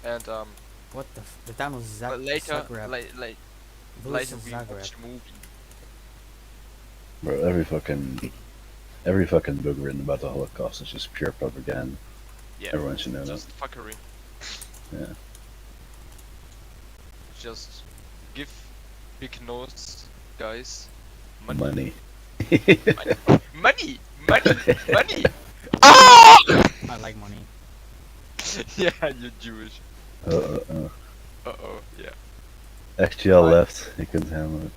And What the town was later, Zagreb. later Village of we Zagreb. watched a movie. Bro, every fucking book written about the Holocaust is just pure propaganda. Yeah, Everyone should know that. just fuckery. Yeah. Just give big nose guys Money. money. Ah! I like money. Yeah, you're Jewish. Uh-oh. Yeah. XGL left. He couldn't handle it.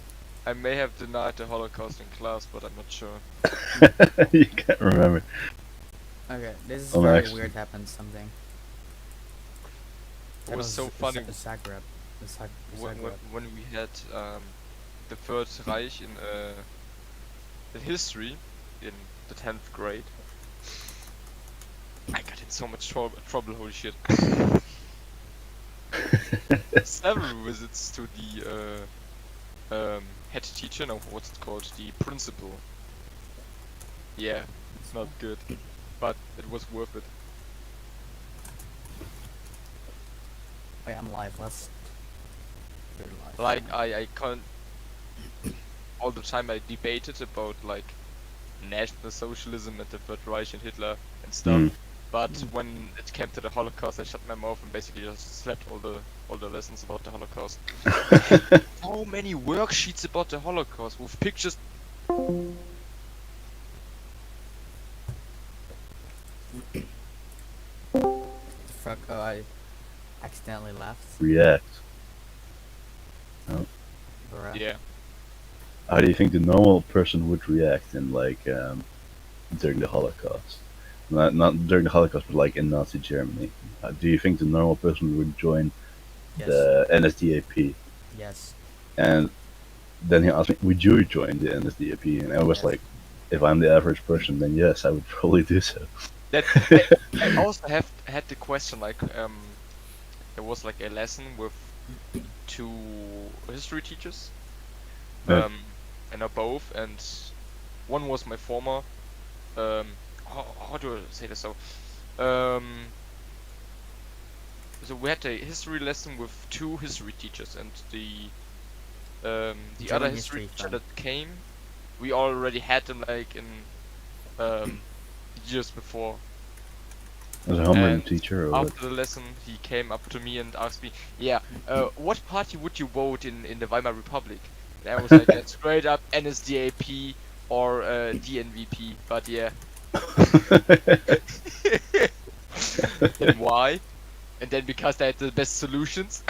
I may have denied the Holocaust in class, but I'm not sure. You can't remember. Okay, this is Oh, very actually. weird. Happened something. It was so funny Zagreb. when we had the Third Reich in history in the 10th grade. I got in so much trouble, holy shit. Several visits to the head teacher, no, what's it called? The principal. Yeah, it's not good, but it was worth it. Wait, I'm live. Let's do it live. Like, I can't... All the time I debated about, like, National Socialism and the Third Reich and Hitler and stuff. But when it came to the Holocaust, I shut my mouth and basically just slept all the lessons about the Holocaust. So many worksheets about the Holocaust with pictures. Fuck! Oh, I accidentally left. React. Oh. Bruh. Yeah. How do you think the normal person would react in during the Holocaust? Not during the Holocaust, but like in Nazi Germany. Do you think the normal person would join Yes. the NSDAP? Yes. And then he asked me, "Would you join the NSDAP?" And I was Yes. like, "If I'm the average person, then yes, I would probably do so." I also had the question like there was like a lesson with 2 history teachers. Yeah. And both, and one was my former how do I say this? So we had a history lesson with 2 history teachers, and the other history teacher that came, we already had them like in years before. As a homeroom And teacher, or what? after the lesson, he came up to me and asked me, "Yeah, what party would you vote in the Weimar Republic?" And I was like, "Yeah, straight up NSDAP or DNVP." But yeah. And why? And then because they had the best solutions.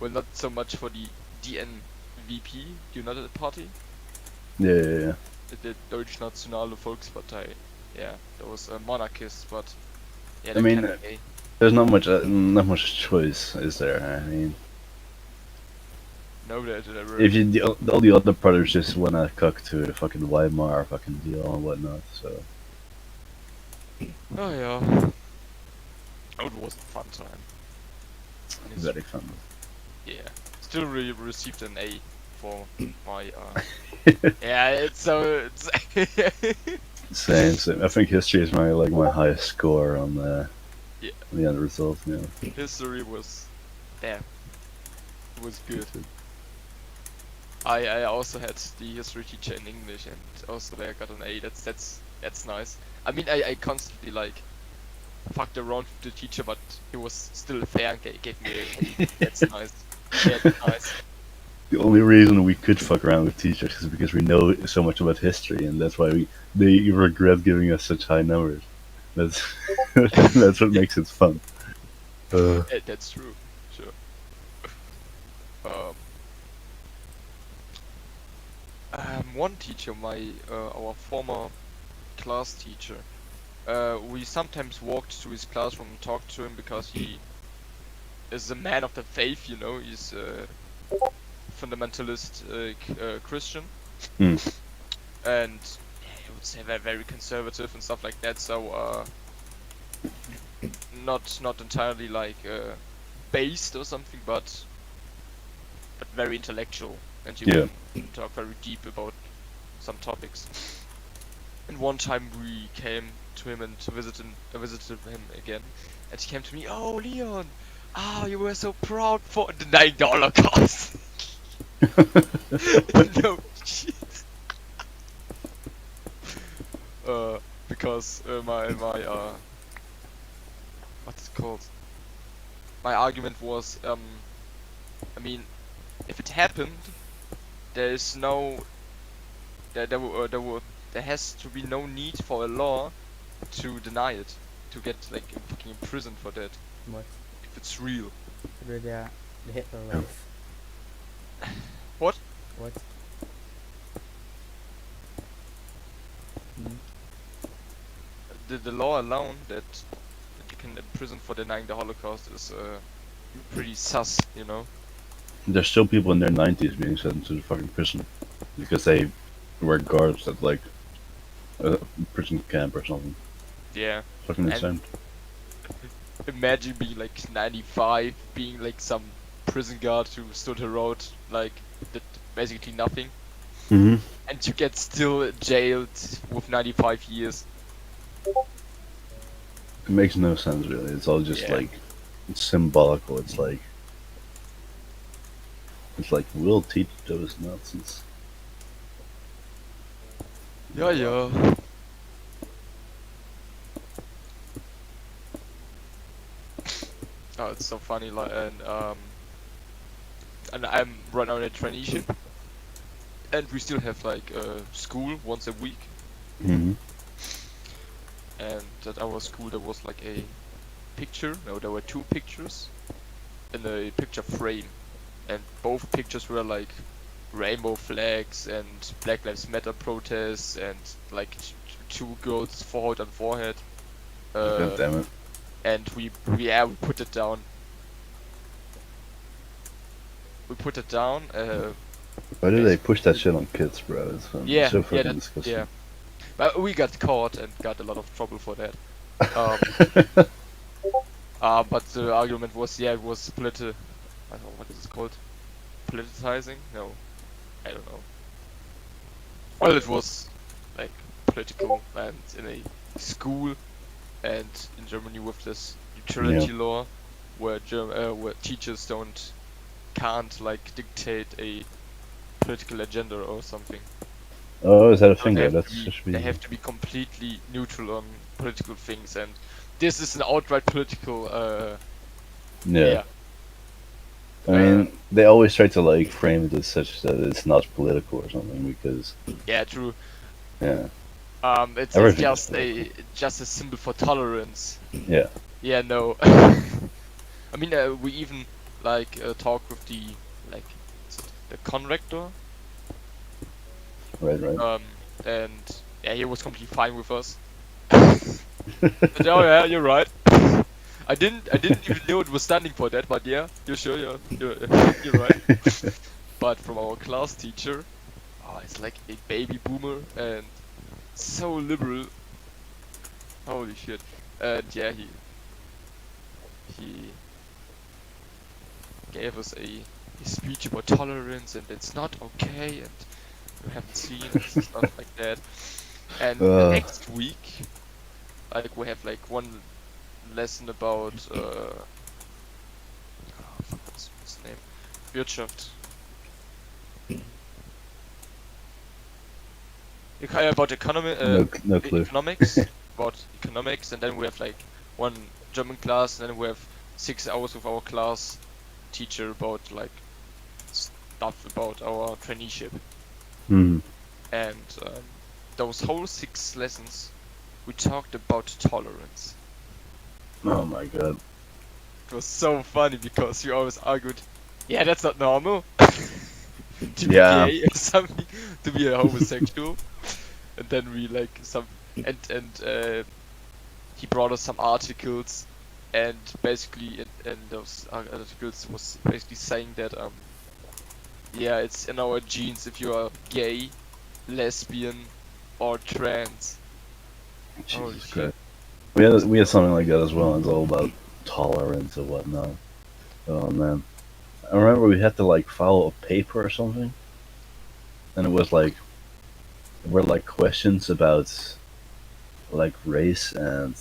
Well, not so much for the DNVP. Do you know the party? Yeah. The Deutsche Nationale Volkspartei. Yeah, that was a monarchist, but yeah, I they're mean, kinda gay. there's not much choice, is there? I mean, No, they're if all the other brothers just wanna cook to the fucking Weimar fucking deal and whatnot, so oh yeah. Oh, it was a fun time. very fun. Yeah. Still received an A for my yeah, it's so Same. I think history is my highest score on the end result. Yeah. History was there. It was good. I also had the history teacher in English, and also there I got an A. That's nice. I mean, I constantly like fucked around with the teacher, but he was still fair and gave me a A. That's nice. Yeah, that's nice. The only reason we could fuck around with teachers is because we know so much about history, and that's why they regret giving us such high numbers. That's that's what makes it fun. That's true. Sure. One teacher, our former class teacher, we sometimes walked to his classroom and talked to him because he is a man of the faith, you know. He's a fundamentalist Christian, and I would say they're very conservative and stuff like that. So not entirely like based or something, but very intellectual, and he would talk very deep about some topics. And one time we came to him and visited him again, and he came to me. Oh, Leon, you were so proud for denying the Holocaust. No shit. Because my what's it called? My argument was, I mean, if it happened, there is no, there has to be no need for a law to deny it, to get like fucking imprisoned for that, What? if it's real. The Hitler life. What? What? Hmm? The law alone that you can imprison for denying the Holocaust is pretty sus, you know? There's still people in their 90s being sent to the fucking prison because they were guards at like a prison camp or something. Yeah. Fucking And insane. imagine being like 95, being like some prison guard who stood around like did basically nothing, Mm-hmm. and you get still jailed with 95 years. It makes no sense really. It's all just Yeah. like it's symbolical. It's like we'll teach those Nazis. Yeah, yeah. Oh, it's so funny, like, and I'm right now in a traineeship, and we still have like school once a week, Mm-hmm. and at our school there was like a picture. No, there were two pictures in a picture frame, and both pictures were like rainbow flags and Black Lives Matter protests and like two girls forehead on forehead. God damn it. And we put it down. We put it down. Why do they push that shit on kids, bro? It's Yeah, so yeah, fucking that, disgusting. yeah. But we got caught and got a lot of trouble for that. But the argument was, yeah, it was I don't know, what is it called? Politicizing? No, I don't know. Well, it was like political and in a school, and in Germany with this neutrality law, where where teachers can't like dictate a political agenda or something. Oh, is that a So thing they there? have That should they be. have to be completely neutral on political things, and this is an outright political. Yeah. I Uh, mean, they always try to like frame it as such that it's not political or something because yeah, true. yeah, It's everything is just a symbol for tolerance. yeah. Yeah, no. I mean, we even like talked with the like the conrector, Right. and yeah, he was completely fine with us. But, oh yeah, you're right. I didn't even know it was standing for that, but yeah, you're sure, you're right. But from our class teacher, it's like a baby boomer and so liberal. Holy shit! And yeah, he gave us a speech about tolerance, and it's not okay, and you haven't seen it, and stuff like that. And the next week, like we have like one lesson about what's his name? Wirtschaft. About No clue. economics, about economics, and then we have like one German class, and then we have 6 hours with our class teacher about like stuff about our traineeship. Hmm. And those whole 6 lessons, we talked about tolerance. Oh my god. It was so funny because we always argued, yeah, that's not normal. To be Yeah. gay or something, to be a homosexual. And then we like and he brought us some articles, and basically in those articles was basically saying that yeah, it's in our genes if you are gay, lesbian, or trans. Holy Jesus shit. Christ. We had something like that as well. It's all about tolerance and whatnot. Oh man. I remember we had to like file a paper or something, and it was like there were like questions about like race and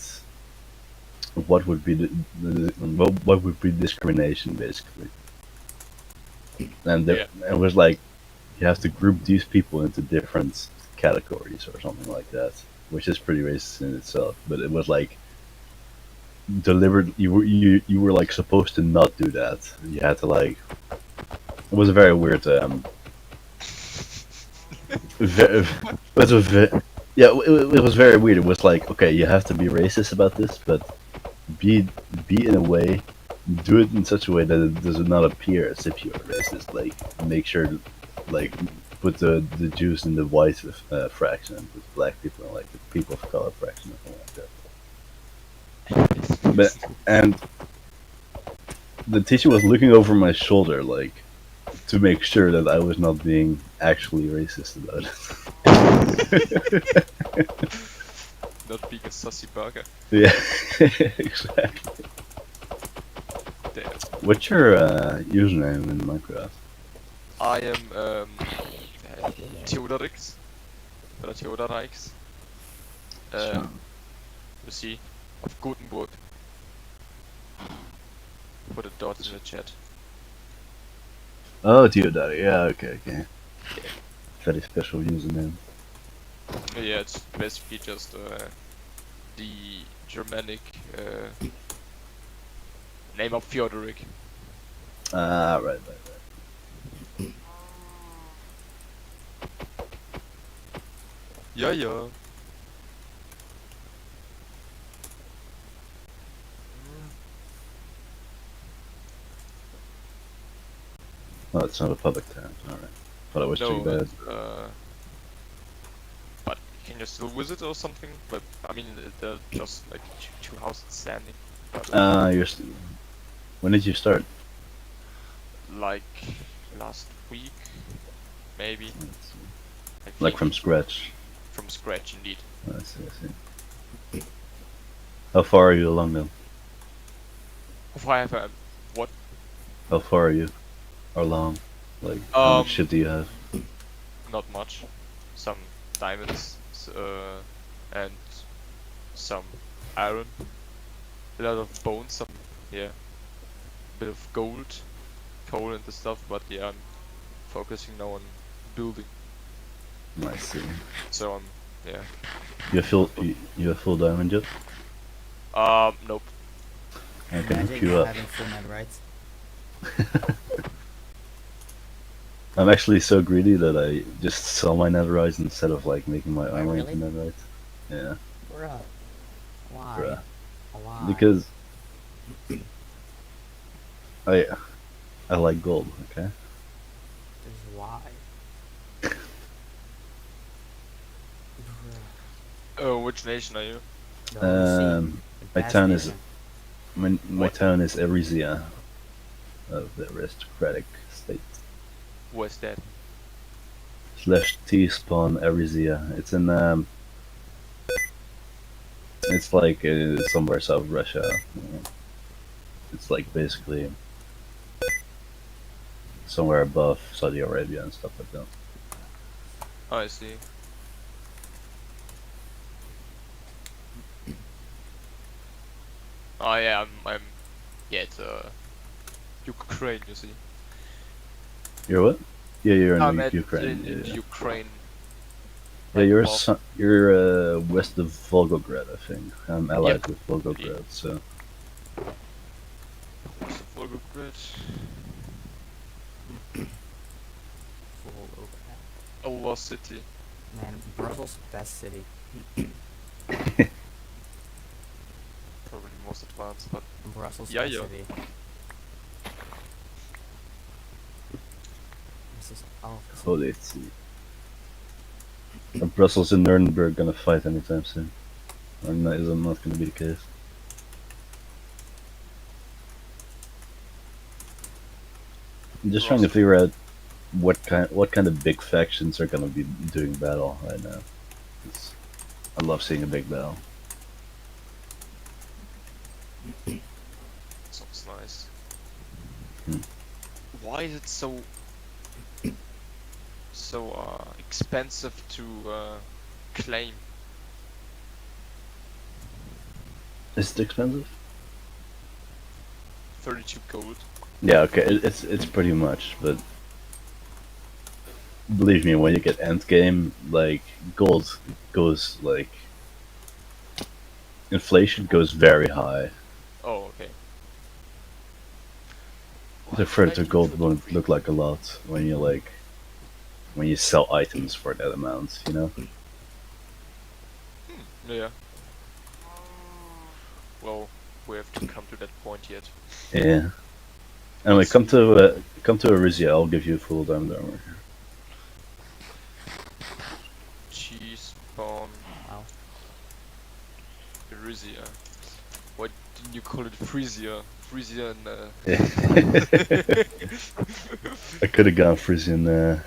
what would be what would be discrimination basically, and Yeah. it was like you have to group these people into different categories or something like that, which is pretty racist in itself. But it was like deliberate. You were like supposed to not do that. You had to like. It was a very weird. Ve- it was a yeah. It was very weird. It was like okay, you have to be racist about this, but be in a way. Do it in such a way that it does not appear as if you are racist. Like make sure, like put the Jews in the white fraction, and put black people in like the people of color fraction, or something like that. But and the teacher was looking over my shoulder, like to make sure that I was not being actually racist about it. Not being a sussy burger. Yeah, exactly. Damn. What's your username in Minecraft? I am Theodorix. Oder Theodorix. Sure. You see, of Gothenburg. Put a dot in the chat. Oh, Theodore. Yeah, okay. Very special username. Yeah, it's basically just the Germanic name of Theodoric. Ah, right. Yeah, yeah. Oh, it's not a public town. All right. Thought it was too No, bad. it's, but can you still visit or something? But I mean, they're just like two houses standing. But, When did you start? like last week, maybe. I Like think. from scratch. From scratch, indeed. I see. How far are you along then? If I have what? How far are you along? Like, how much shit do you have? Not much. Some diamonds, and some iron. A lot of bones, some, yeah. Bit of gold, coal and the stuff, but yeah, I'm focusing now on building. I see. So I'm, yeah. You have full diamond yet? Nope. I can hook Imagine you up. having full netherite. I'm actually so greedy that I just sell my netherite instead of like making my Wait, armor really? into netherite. Yeah, Bruh. Why? bruh. Why? Because I like gold. Okay. Just why? Bruh. Which nation are you? The OC, the My best town is nation. my What? town is Erizia of the aristocratic state. Where's that? / T spawn Erizia. It's in it's like somewhere south of Russia. It's like basically somewhere above Saudi Arabia and stuff like that. Oh, I see. Oh yeah, I'm yeah, it's Ukraine, you see. You're what? Yeah, you're I'm in at Ukraine. in Yeah. Ukraine. Yeah, Like you're above. you're west of Volgograd, I think. I'm allied Yep. with Volgograd, so What's the Volgograd? Full overhead. A lost city. Man, Brussels, best city. Probably most advanced, but Brussels, Yeah, best yeah. city. This is oh, let's see. Are Brussels and Nuremberg gonna fight anytime soon? Or not, is that not gonna be the case? I'm just trying to figure out what kind of big factions are gonna be doing battle right now. 'Cause I love seeing a big battle. sounds nice. Hmm. Why is it so expensive to claim? Is it expensive? 32 gold. Yeah, okay, it's pretty much, but believe me, when you get end game, like gold goes like inflation goes very high. Oh, okay. The further gold won't look like a lot when you when you sell items for that amount, you know? Yeah. Well, we have to come to that point yet. Yeah. Anyway, come to Arisia, I'll give you full diamond armor. Cheese spawn Wow. Erysia. Why didn't you call it Frisia? Frisia and I could have gone Frisian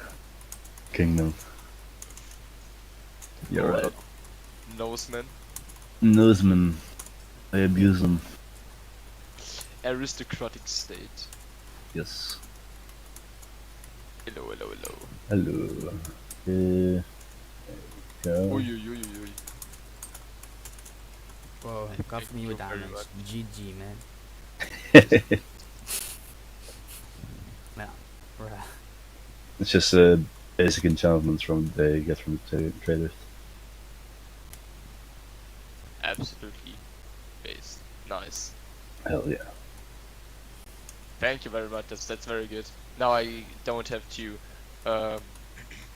Kingdom. You're or right. Noseman. Newsman, I abuse them. Aristocratic state. Yes. Hello, hello, hello. Hello. There Oi, go. oi, oi, oi, oi. Whoa, cover Thank me with you very diamonds. much. GG, man. Nah, bruh. It's just basic enchantments from they get from the traders. Absolutely based. Nice. Hell yeah. Thank you very much. That's very good. Now I don't have to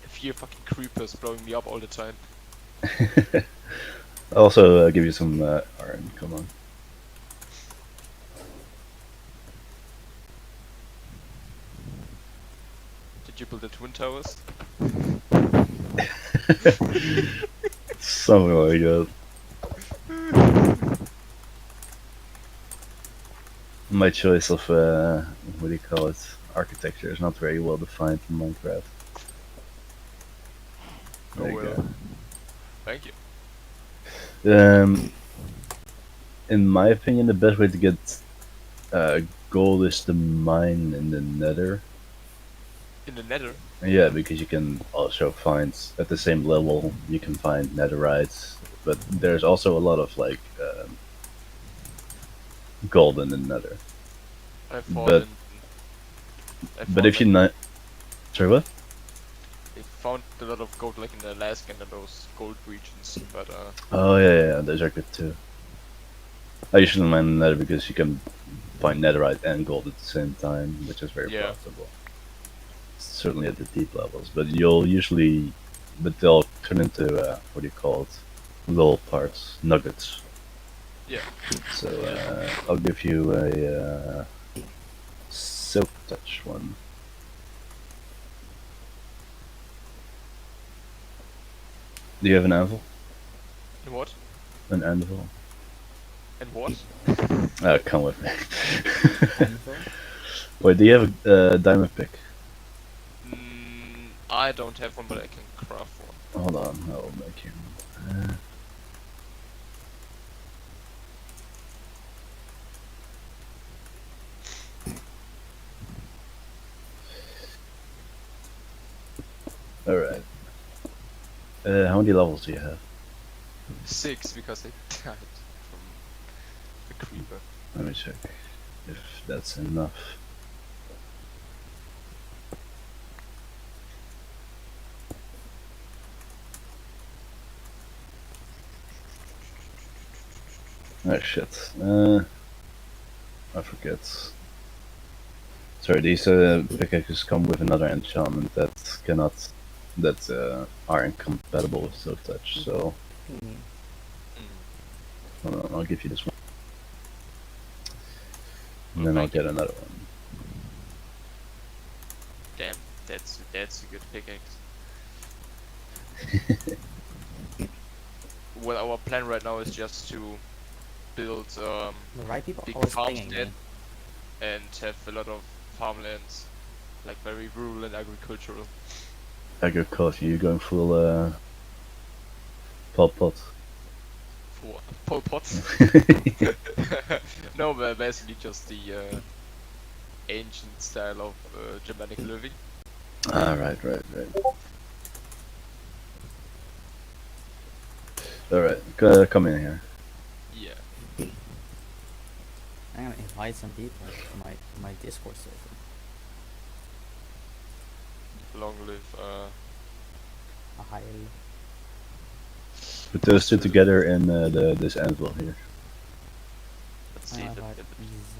fear fucking creepers blowing me up all the time. I'll also give you some iron. Come on. Did you build the twin towers? Something like that. My choice of what do you call it? Architecture is not very well defined in Minecraft. Oh There you well. go. Thank you. In my opinion, the best way to get gold is to mine in the Nether. In the nether? Yeah, because you can also find at the same level you can find netherite, but there's also a lot of like gold in the Nether. I thought But in I but thought if you like not, sorry what? they found a lot of gold like in Alaska and in those gold regions, but Oh yeah, those are good too. I usually mine in the Nether because you can find netherite and gold at the same time, which is very yeah. profitable. Certainly at the deep levels, but you'll usually, but they'll turn into what do you call it? Little parts, nuggets. Yeah. So I'll give you a silk touch one. Do you have an anvil? And what? An anvil? And what? Come with me. Anvil? Wait, do you have a diamond pick? I don't have one, but I can craft one. Hold on, I'll make you. Uh, Alright. How many levels do you have? 6 because I died from the creeper. Let me check if that's enough. Oh shit. I forget. Sorry, these pickaxes come with another enchantment that are incompatible with Silk Touch. So Hmm. Mm. hold on, I'll give you this one, and Oh, then I'll thank you. get another one. Damn, that's a good pickaxe. Well, our plan right now is just to build The right people big always farms pinging there me. and have a lot of farmlands, like very rural and agricultural. Agriculture, you going full Pol Pot? For Pol Pot? No, but basically just the ancient style of Germanic living. Ah, right. Alright, come in here. Yeah. I'm gonna invite some people to my Discord server. Long live. A highly. Put those two together in this anvil here. Let's I'm see gonna if invite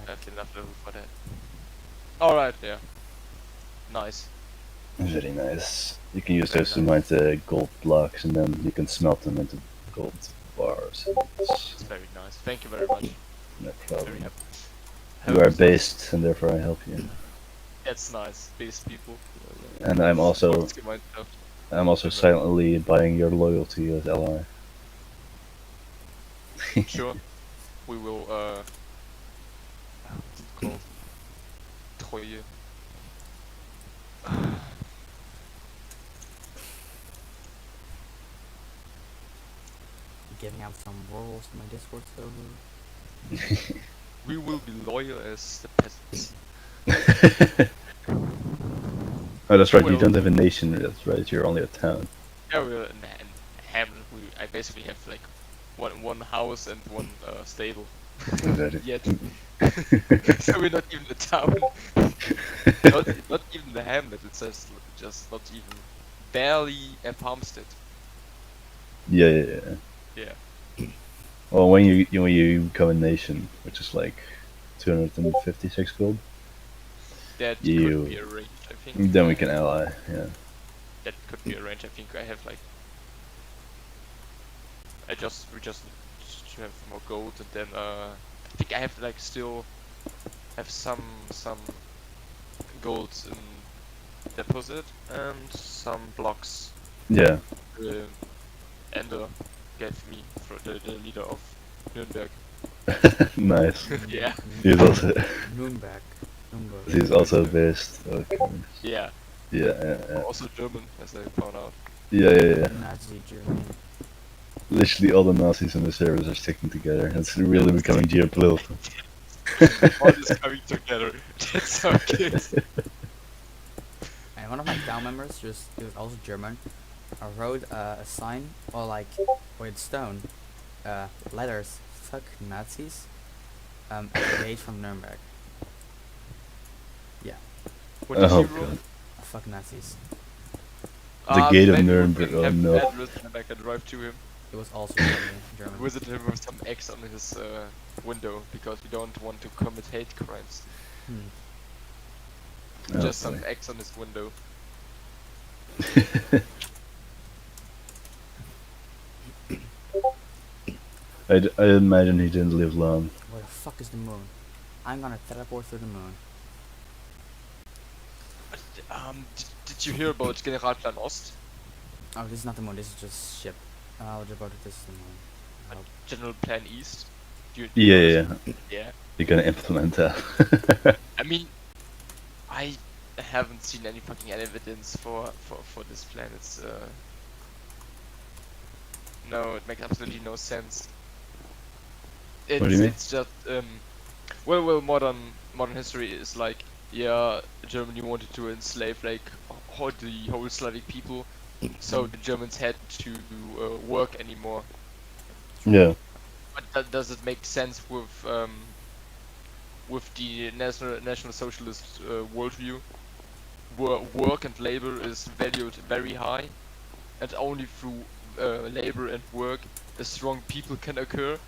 I have Isaac. enough level for that. Alright, yeah. Nice. Very nice. You can use Very those to nice. mine gold blocks, and then you can smelt them into gold bars. It's very nice. Thank you very much. No Very problem. happy. You are based, and therefore I help you. That's nice. Base people. And I'm also What's gemeint stuff. silently buying your loyalty as ally. Sure. We will what's it called? Treue. Giving out some roles to my Discord server. We will be loyal as the peasants. Oh, that's right. You Well- don't have a nation. That's right. You're only a town. Yeah, we're in Hamlet. I basically have like one house and one stable. Yet. So we're not even a town. not even the hamlet. It's just not even barely a farmstead. Yeah. Yeah. Well, when you become a nation, which is like 256 gold, That You- could be arranged. I think. then we can ally. Yeah. That could be arranged. I think I have like. We just need to have more gold, and then I think I have like still have some gold in deposit and some blocks. Yeah. Ender gave me for the leader of Nürnberg. Nice. Yeah. He's also Nürnberg. he's also based. Okay. Yeah. Yeah. Also German, as I found out. Yeah. Nazi Germany. Literally all the Nazis in the servers are sticking together. It's really becoming geopolitical. All this coming together. That's so good. And one of my town members, he was also German, wrote a sign, or like, with stone, letters, fuck Nazis, at the gate from Nuremberg. Yeah, What did Oh, you roll? God. fuck Nazis. The gate of maybe we Nuremberg, can oh have no. an address and I can drive to him. It was also German. Visit him with some X on his window because we don't want to commit hate crimes. Oh, Just some boy. X on his window. I imagine he didn't live long. Where the fuck is the moon? I'm gonna teleport to the moon. Did you hear about Generalplan Ost? Oh, this is not the moon, this is just ship. I'll just about this is the moon. Oh, General Plan East? Do you Yeah. Yeah. You're gonna implement that. I mean, I haven't seen any fucking evidence for this plan. It's no, it makes absolutely no sense. It's, What do you mean? It's just well, modern history is like, yeah, Germany wanted to enslave like the whole Slavic people, so the Germans had to work anymore. Yeah. But does it make sense with the national socialist worldview? Work and labor is valued very high, and only through labor and work a strong people can occur.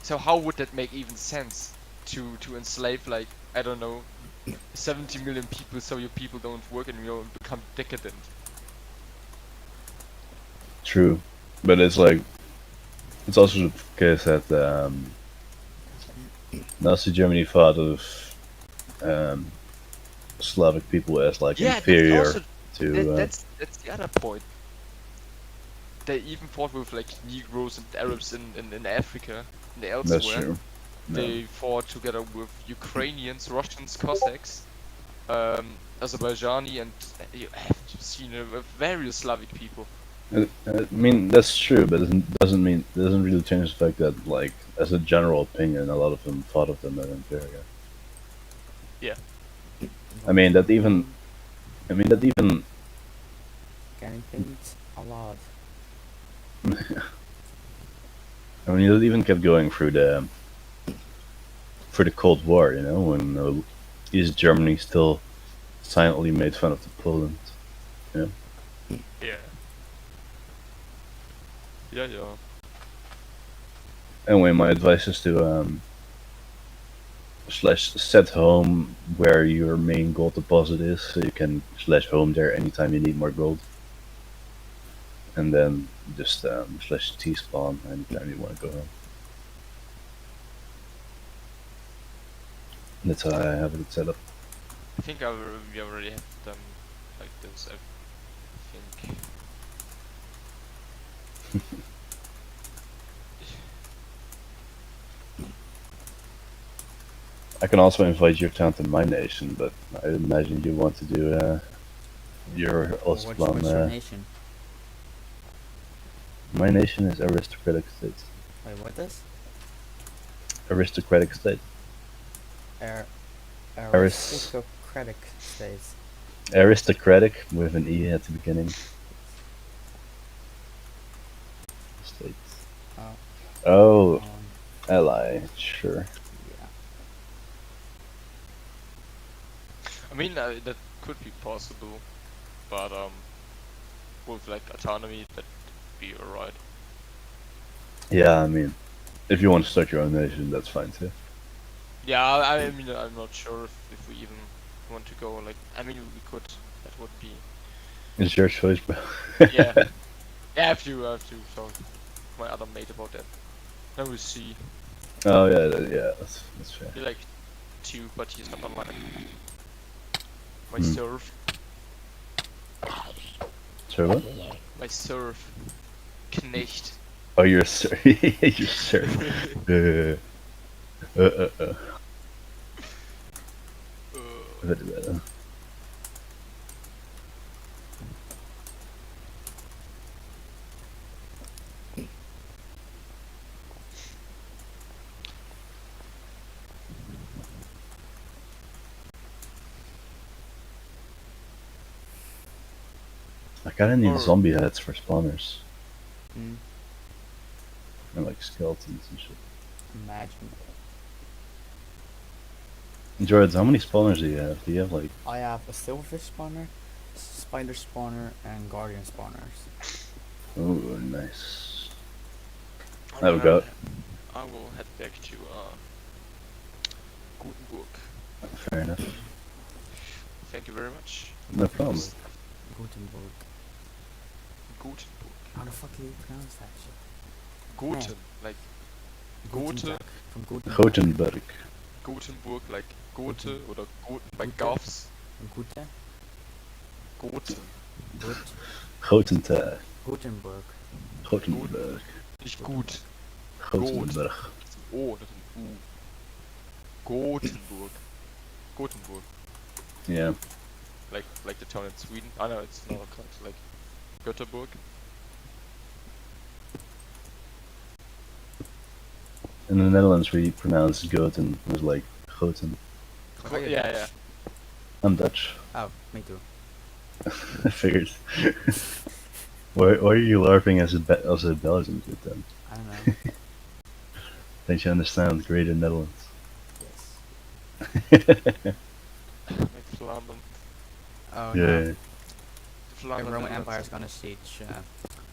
So how would that make even sense to enslave, like, I don't know, 70 million people so your people don't work and you become decadent? True. But it's like, it's also the case that Nazi Germany thought of Slavic people as like inferior that's also, to. that's the other point. They even fought with like Negroes and Arabs in Africa and elsewhere. That's true. They fought together with Ukrainians, Russians, Cossacks, Azerbaijani, and you have seen various Slavic people. I mean that's true, but it doesn't really change the fact that, like, as a general opinion, a lot of them thought of them as inferior. Yeah. I mean that even Getting paid a lot. I mean that even kept going through the for the Cold War, you know, when East Germany still silently made fun of the Poland. Yeah. Yeah. Anyway, my advice is to slash set home where your main gold deposit is, so you can slash home there anytime you need more gold. And then just slash T spawn anytime you want to go home. That's how I have it set up. I think we already have them like this. I think. I can also invite your town to my nation, but I imagine you want to do your What's Ostplan. your nation? My nation is aristocratic state. Wait, what is? Aristocratic state. Aristocratic states. Aristocratic with an E at the beginning. States. Oh, ally, sure. Yeah. I mean, that could be possible, but with like autonomy, that'd be alright. Yeah, I mean, if you want to start your own nation, that's fine too. Yeah, I mean, I'm not sure if we even want to go. Like, I mean, we could. That would be. It's your choice, bro. Yeah. Yeah, I have to talk to my other mate about that. Then we'll see. Oh yeah, that's fair. He like two, but he's not online. My Hmm. serve. Sorry, what? My serve. Knecht. Oh, you're sir. You're sir. I kinda need Or- zombie heads for spawners. Mm, And like skeletons and shit. imagine. Jared, how many spawners do you have? Do you have like... I have a silverfish spawner, spider spawner, and guardian spawners. Oh, nice. I'm There we gonna- go. I will head back to Gutenberg. Fair enough. Thank you very much. No problem. Gutenberg. Gutenberg. How the fuck do you pronounce that shit? Guten, like Gute, Guten Tag. From Gutenberg. Gothenburg. Gutenberg, like Goethe oder Guten by Gute. Goths. Gute? Goten. Gut. Gothenburg. Gutenberg. Gothenburg. Nicht gut. Gothenburg. Oh, das ist ein U. Gothenburg. Gothenburg. Yeah. Like the town in Sweden. I know it's not like Göteborg. In the Netherlands, we pronounce Goten as like Goten. Oh, yeah. Yeah. I'm Dutch. Oh, me too. I figured. Why are you LARPing as a Belgian kid then? I don't know. Don't you understand Greater Netherlands? Yes. Like Flandern. Oh Yeah. no. The Flandern. Roman Netherlands. Empire is gonna siege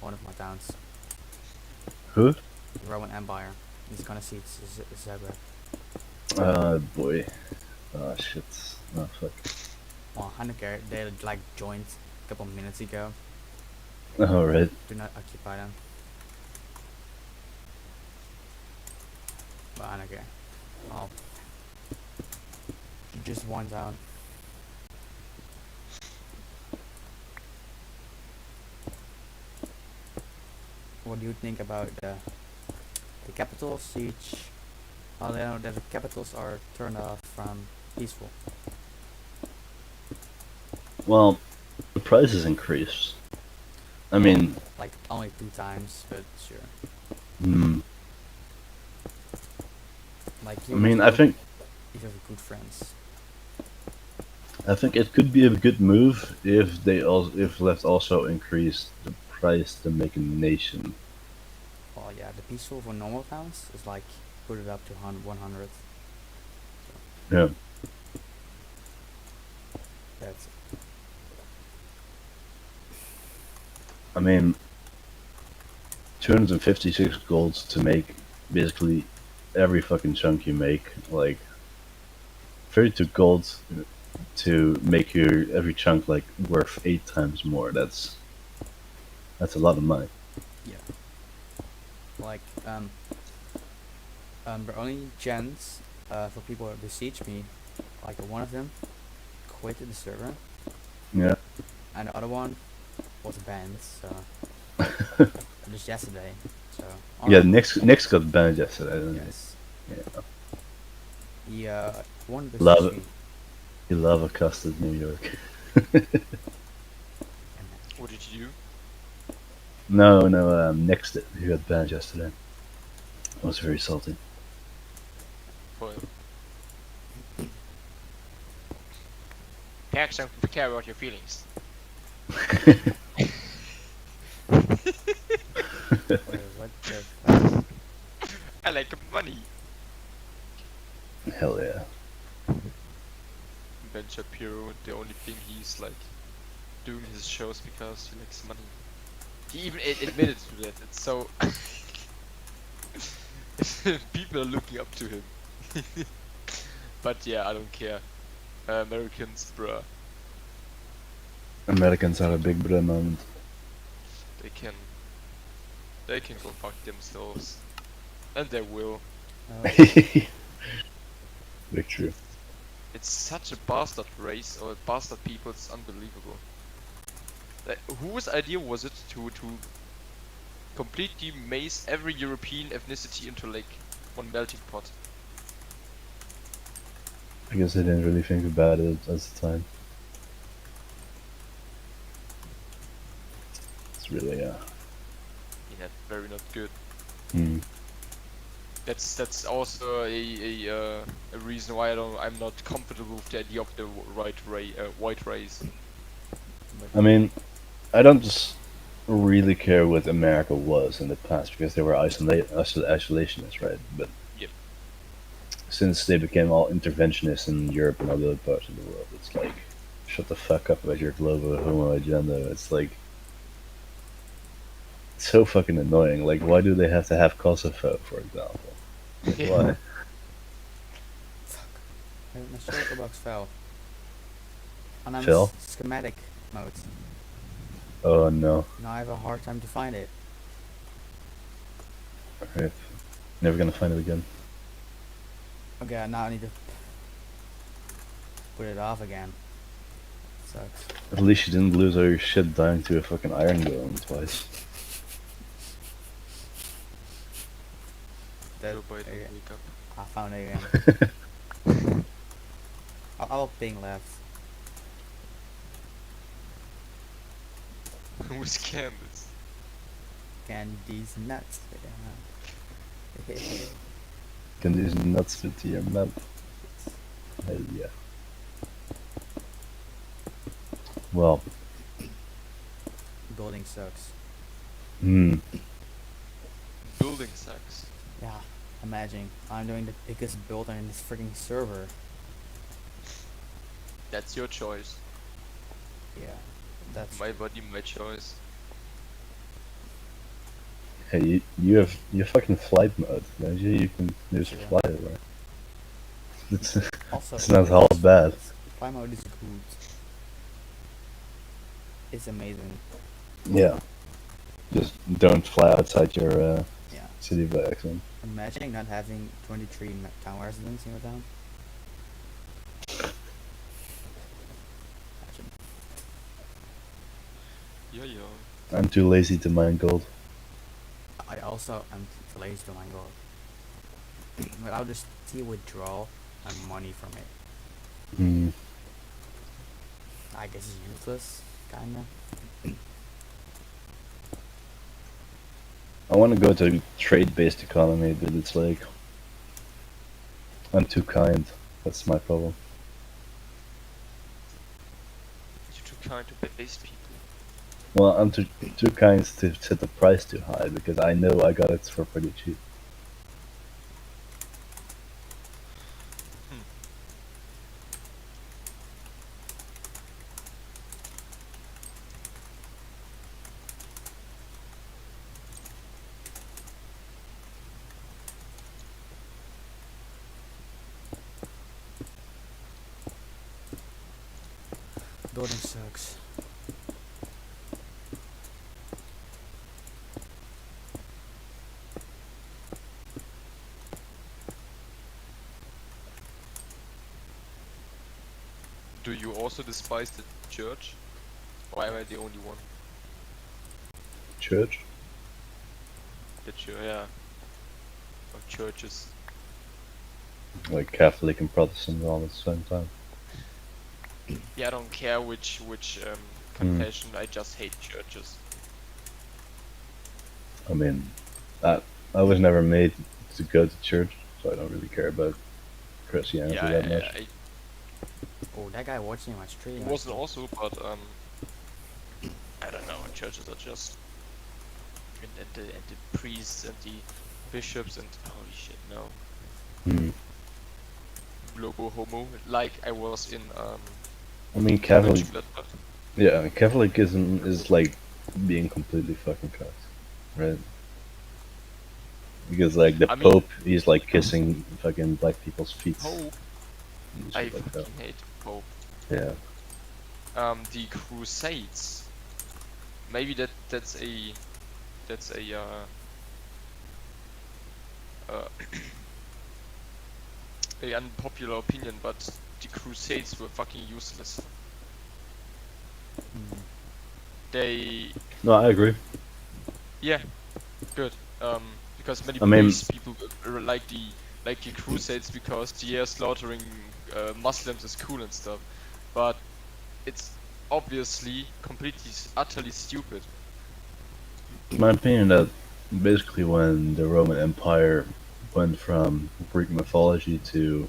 one of my towns. Who? The Roman Empire is gonna siege Zagreb. Boy. Oh shit. Oh fuck. Well, I don't care. They like joined a couple minutes ago. Oh right. Do not occupy them. But I don't care. I'll just one down. What do you think about the capital siege? I know that the capitals are turned off from peaceful. Well, the prices increased. I mean, Like only 2 times, but sure. Like I mean, I think you have good friends. it could be a good move if if left also increased the price to make a nation. Well, yeah, the peaceful for normal towns is like put it up to 100. Yeah. That's I mean, 256 gold to make basically every fucking chunk you make. Like 32 gold to make your every chunk like worth 8 times more. That's a lot of money. yeah. Like the only gens for people that besiege me, like one of them quit the server, Yeah. and the other one was banned. So just yesterday. So Yeah. honestly, Nick's got banned yesterday. Didn't yes. Yeah. He one besieged Love me. you love accosted New York. And What did you do? No, Nick's he got banned yesterday. I was very salty. For him? Pagans don't care about your feelings. wait, what the fuck? I like money. Hell yeah. Ben Shapiro, the only thing he's like doing his shows because he likes money. He even admitted to that. It's so people are looking up to him. But yeah, I don't care. Americans, bruh, Americans are a big brother moment. they can go fuck themselves, and they will. Very true. It's such a bastard race or bastard people. It's unbelievable. Like, whose idea was it to completely maze every European ethnicity into like one melting pot? I guess I didn't really think about it at the time. It's really Yeah, very not good. Hmm. That's also a reason why I'm not comfortable with the idea of the white race. I mean, I don't just really care what America was in the past because they were isolationists, right? But Yep. since they became all interventionists in Europe and other parts of the world, it's like, shut the fuck up about your global homo agenda. It's like, it's so fucking annoying. Like, why do they have to have Kosovo, for example? Like, why? My shulker box fell. And I'm Fell? schematic mode. Oh no. Now I have a hard time to find it. Alright. Never gonna find it again. Okay, now I need to put it off again. Sucks. At least you didn't lose all your shit dying to a fucking iron golem twice. That, Joe Biden, okay, wake I found it again. I'll ping left. up. Who's Candace? Candy's nuts. Yeah. Can these nuts fit to your map? Hell yeah. Well, Building sucks. Building sucks. Yeah, imagine I'm doing the biggest builder in this freaking server. That's your choice. Yeah, that's My body, my choice. hey, you have your fucking flight mode, don't you? You can just Yeah. fly over. It's also it's not half bad. fly mode is good. It's amazing. Yeah. Just don't fly outside your Yeah. city by accident. Imagine not having 23 town residents in your town. Imagine. Yeah. I'm too lazy to mine gold. I also am too lazy to mine gold. But I'll just see withdrawal and money from it. Hmm. I guess it's useless, kinda. I want to go to trade-based economy, but it's like I'm too kind. That's my problem. You're too kind to base people. Well, I'm too kind to set the price too high because I know I got it for pretty cheap. building sucks. Do you also despise the church? Or am I the only one? Church? The church, yeah. Or churches. Like Catholic and Protestant all at the same time. Yeah, I don't care which confession. I just hate churches. I mean, I was never made to go to church, so I don't really care about Christianity Yeah, that much. Oh, that guy watching my stream. It wasn't also, but I don't know. Churches are just and the priests and the bishops and holy shit, no. Hmm. Logo homo. Like I was in I mean, Catholic. Mönchengladbach. Yeah, Catholicism is like being completely fucking cut, right? Because like the I mean- Pope, he's like kissing fucking black people's feet. Pope. and I shit like that. fucking hate Pope. Yeah. The Crusades. Maybe that's a a unpopular opinion, but the Crusades were fucking useless. Mm. They No, I agree. yeah, good. Because many I mean- British people like the Crusades because slaughtering Muslims is cool and stuff, but it's obviously completely utterly stupid. It's my opinion that basically when the Roman Empire went from Greek mythology to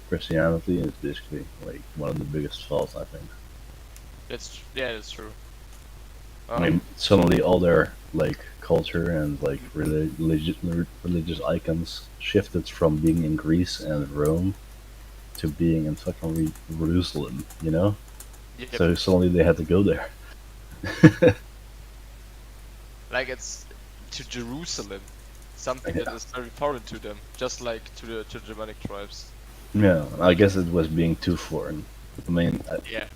Christianity, it's basically like one of the biggest faults, I think. That's true. I mean, suddenly all their like culture and like religious icons shifted from being in Greece and Rome to being in fucking Jerusalem, you know? yep. So suddenly they had to go there. Like it's to Jerusalem, something that Yeah. is very foreign to them, just like to the Germanic tribes. Yeah, I guess it was being too foreign. I mean, Yeah.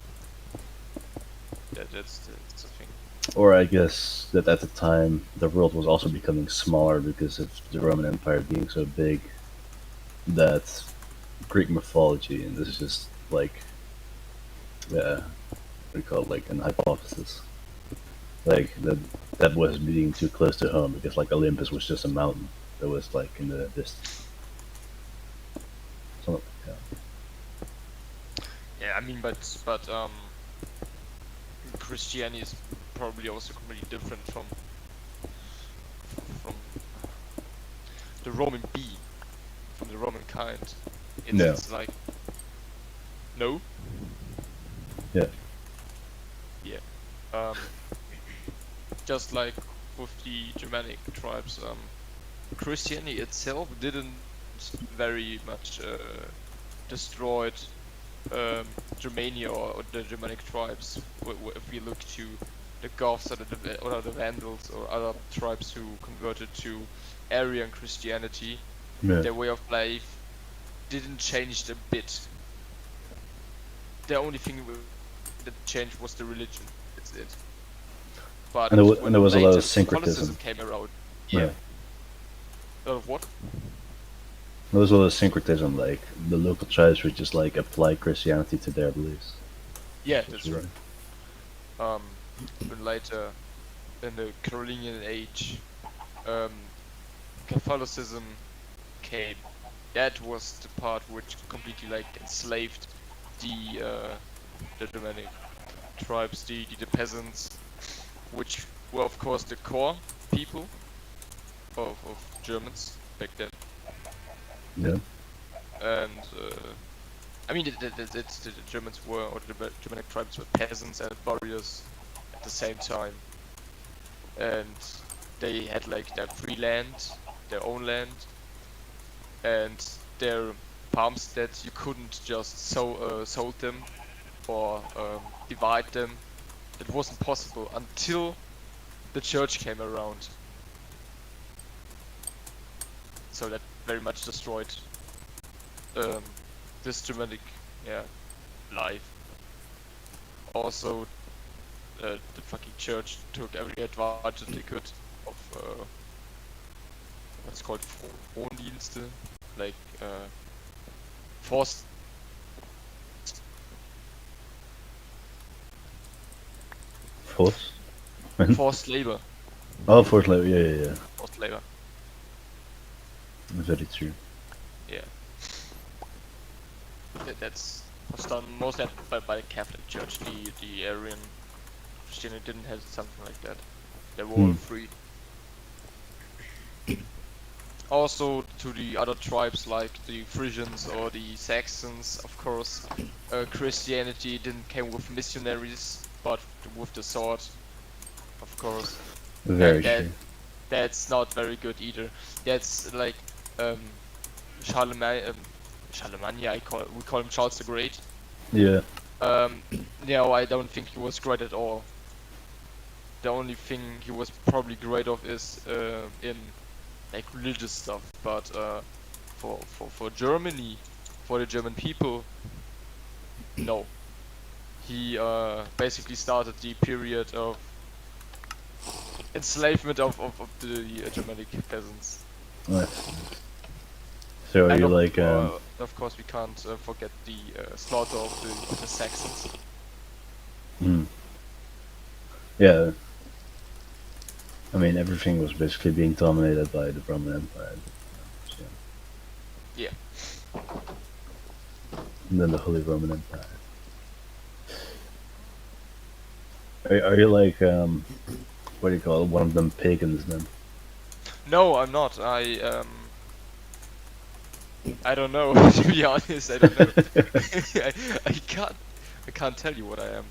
That's the thing. or I guess that at the time the world was also becoming smaller because of the Roman Empire being so big that Greek mythology, and this is just like, what do you call it, like an hypothesis, like that was being too close to home because like Olympus was just a mountain that was like in the distance. Something like that. Yeah, I mean, but Christianity is probably also completely different from the Roman bee, from the Roman kind. No. It's like no. Yeah. Yeah. Just like with the Germanic tribes, Christianity itself didn't very much destroyed Germania or the Germanic tribes. If we look to the Goths or the Vandals or other tribes who converted to Arian Christianity, Yeah. their way of life didn't change a bit. The only thing that changed was the religion. That's it. But And when there was a lot later of syncretism. Catholicism came around, Yeah. a lot of what? There was a lot of syncretism, like the local tribes would just like apply Christianity to their beliefs. Yeah, that's right. When later in the Carolingian age, Catholicism came. That was the part which completely like enslaved the Germanic tribes, the peasants, which were of course the core people of Germans back then. Yeah. And I mean, the Germans were, or the Germanic tribes were peasants and warriors at the same time, and they had like their free land, their own land, and their farmsteads. You couldn't just sold them or divide them. That wasn't possible until the church came around. So that very much destroyed this Germanic life. Also, the fucking church took every advantage they could of what's called Frondienste, like forced Force? forced labor. Oh, forced labor. Yeah. Forced labor. Very true. Yeah. That's was done mostly by the Catholic Church. The Arian Christianity didn't have something like that. They were all free. Also, to the other tribes like the Frisians or the Saxons, of course, Christianity didn't come with missionaries, but with the sword, of course. Very And true. that's not very good either. That's like Charlemagne. Charlemagne, we call him Charles the Great. Yeah. No, I don't think he was great at all. The only thing he was probably great of is in like religious stuff, but for Germany, for the German people, no. He basically started the period of enslavement of the Germanic peasants. Nice. So are And you like of course we can't forget the slaughter of the Saxons. Yeah. I mean, everything was basically being dominated by the Roman Empire. So. Yeah. And then the Holy Roman Empire. Are you like what do you call it? One of them pagans then? No, I'm not. I don't know. To be honest, I don't know. I can't tell you what I am.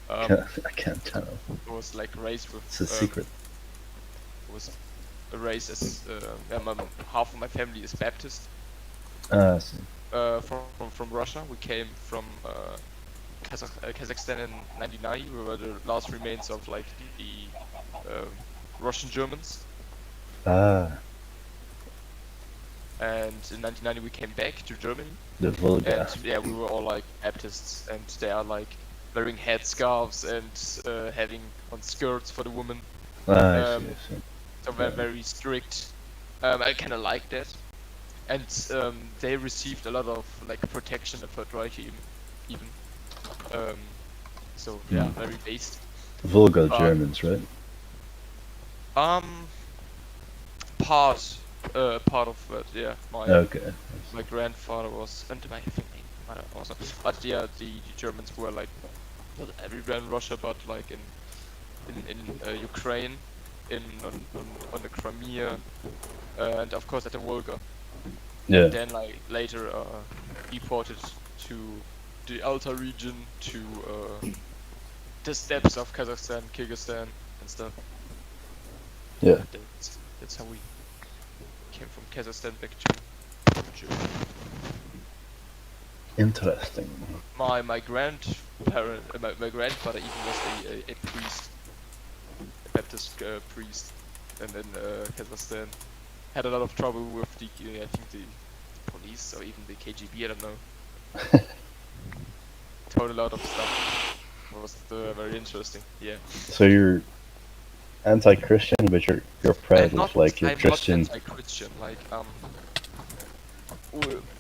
I can't tell. I was like raised with. It's a secret. Was raised as half of my family is Baptist. I see. From Russia. We came from Kazakhstan in 1990. We were the last remains of like the Russian Germans. Ah, And in 1990 we came back to Germany. the Volga. And yeah, we were all like Baptists, and they are like wearing headscarves and having on skirts for the women. I see. So they're very strict. I kind of like that, and they received a lot of like protection and patriotism, even. So yeah, very based. Volga Germans, right? Part of it, yeah. Okay. My grandfather was, and I think my mother also. But yeah, the Germans were like not everywhere in Russia, but like in Ukraine, on the Crimea, and of course at the Volga. Yeah. And then like later deported to the Alta region, to the steppes of Kazakhstan, Kyrgyzstan, and stuff. Yeah. That's how we came from Kazakhstan back to Germany. Interesting. My grandparent, my grandfather even was a priest, a Baptist priest, and then Kazakhstan had a lot of trouble with the I think the police or even the KGB. I don't know. Told a lot of stuff. It was very interesting. Yeah. So you're anti-Christian, but you're proud of like your I'm Christian. not anti-Christian. Like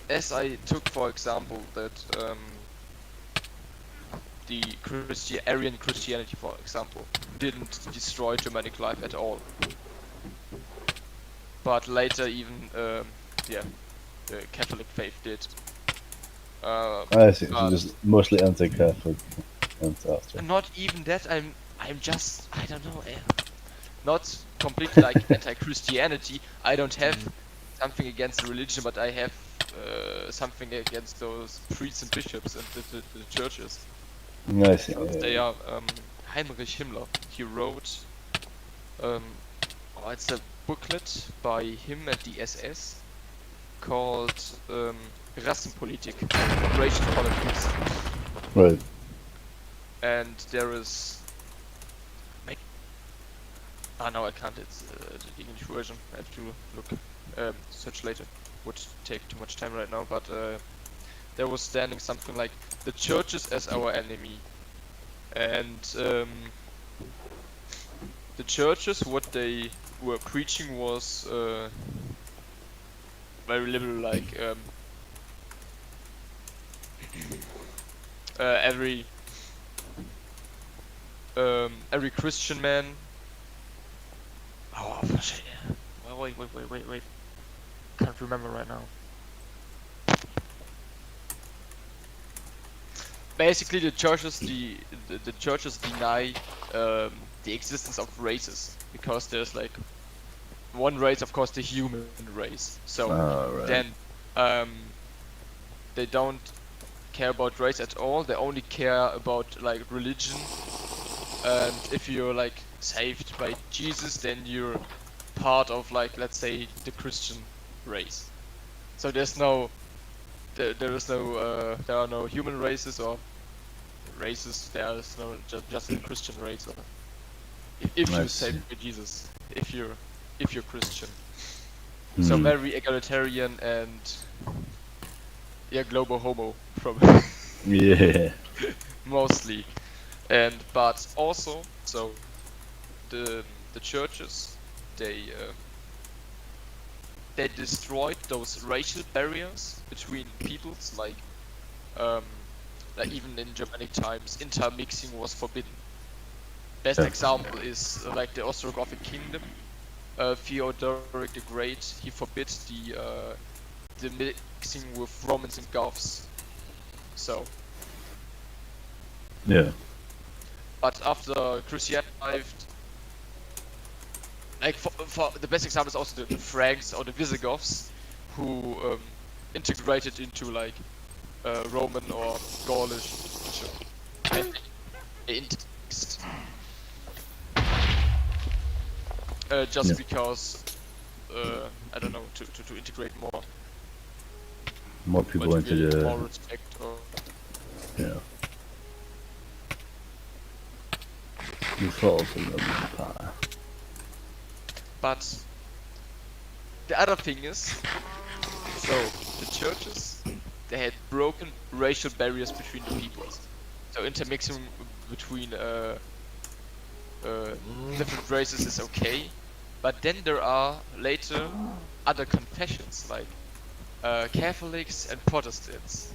as I took for example that the Aryan Christianity, for example, didn't destroy Germanic life at all. But later, even the Catholic faith did. I see. So just mostly anti-Catholic. Fantastic. Not even that. I'm just I don't know. Not completely like anti-Christianity. I don't have something against the religion, but I have something against those priests and bishops and the churches. I see. They are Heinrich Himmler. He wrote it's a booklet by him and the SS called Rassenpolitik, Racial Politics. Right. And there is no, I can't. It's the English version. I have to look search later. Would take too much time right now, but there was standing something like the churches as our enemy, and the churches, what they were preaching was very little, like every Christian man. Oh shit! Wait! Can't remember right now. Basically, the churches the churches deny the existence of races, because there's like one race, of course, the human race. So Right. then they don't care about race at all. They only care about like religion. And if you're like saved by Jesus, then you're part of, like, let's say, the Christian race. So there's no there is no there are no human races or races. There is no just a Christian race. Or if I you're see. saved by Jesus, if you're Christian. So Hmm. very egalitarian and yeah, global homo from Yeah. mostly. And but also, so the churches, they they destroyed those racial barriers between peoples, um like even in Germanic times intermixing was forbidden. Best Yeah. example is like the Ostrogothic kingdom. Theodoric the Great, he forbid the mixing with Romans and Goths. So, Yeah. but after Christianity arrived, like for the best example is also the Franks or the Visigoths, who integrated into like Roman or Gaulish culture. And they indexed, just Yeah. because I don't know, to integrate more, More or people to into get the more respect, or yeah. The fall of the Roman Empire. but the other thing is, so the churches, they had broken racial barriers between the peoples. So intermixing between different races is okay, but then there are later other confessions like Catholics and Protestants,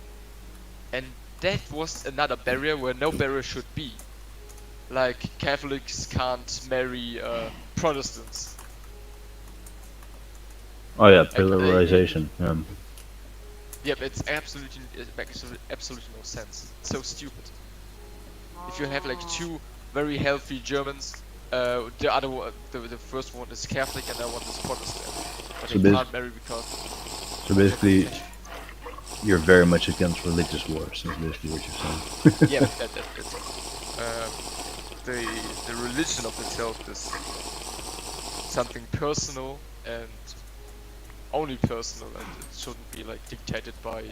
and that was another barrier where no barrier should be. Like Catholics can't marry Protestants. Oh yeah, Like pluralization. yeah, but it makes absolutely no sense. It's so stupid. If you have like two very healthy Germans, the first one is Catholic and the other one is Protestant, but they So, bas- can't marry because so of their basically, confession. you're very much against religious wars. That's basically what you're saying. Yeah, but that's the religion of itself is something personal and only personal, and it shouldn't be like dictated by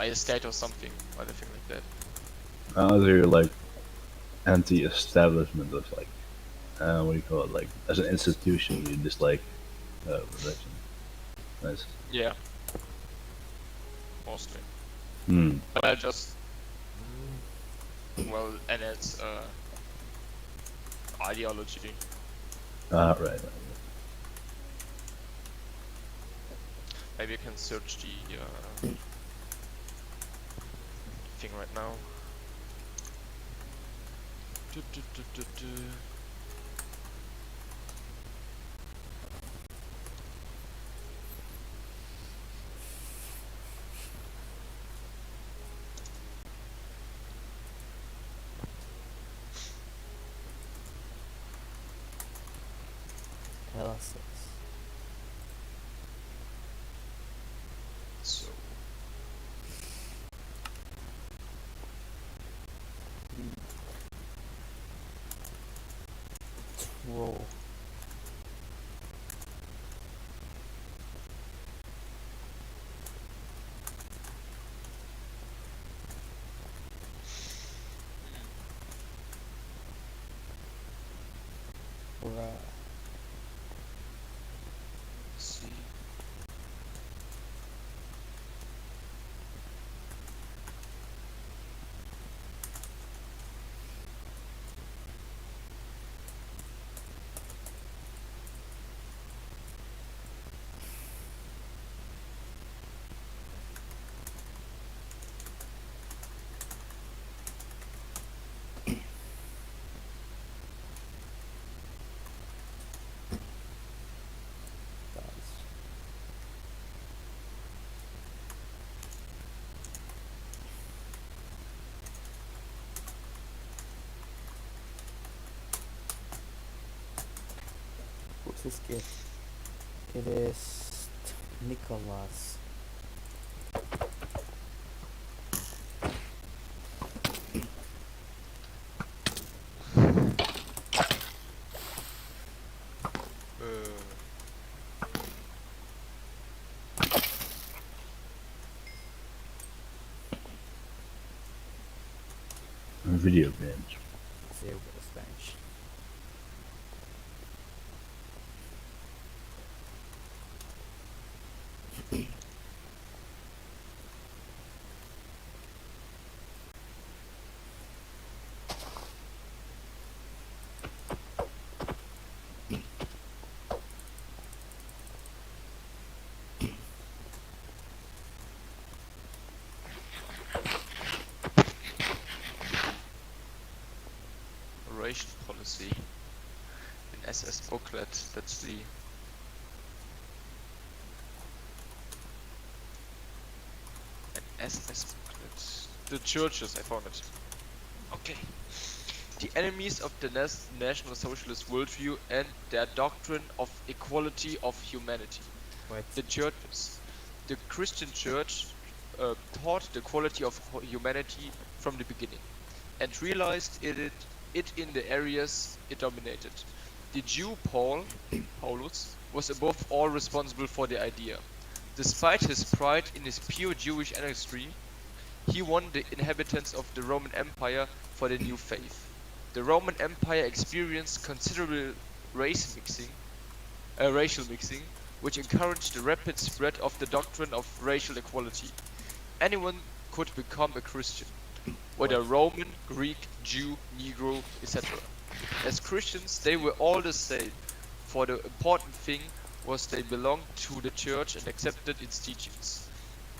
a state or something or anything like that. So you're like anti-establishment of like, what do you call it? Like as an institution, you dislike religion. Nice. Yeah, mostly. Hmm. But I just and it's ideology. Right. Maybe I can search the thing right now. Du, du, du, du, du. Pegasus. So Troll. Bruh. let's see. this kid? It is Nicholas. Video games. Zero Spanish. Racial policy. An SS booklet. That's the. An SS booklet. The churches. I found it. Okay. The enemies of the National Socialist worldview and their doctrine of equality of humanity. Wait. The churches. The Christian church taught the equality of humanity from the beginning, and realized it in the areas it dominated. The Jew Paulus, was above all responsible for the idea. Despite his pride in his pure Jewish ancestry, he won the inhabitants of the Roman Empire for the new faith. The Roman Empire experienced considerable racial mixing, which encouraged the rapid spread of the doctrine of racial equality. Anyone could become a Christian, whether Roman, Greek, Jew, Negro, etc. As Christians, they were all the same, for the important thing was they belonged to the church and accepted its teachings.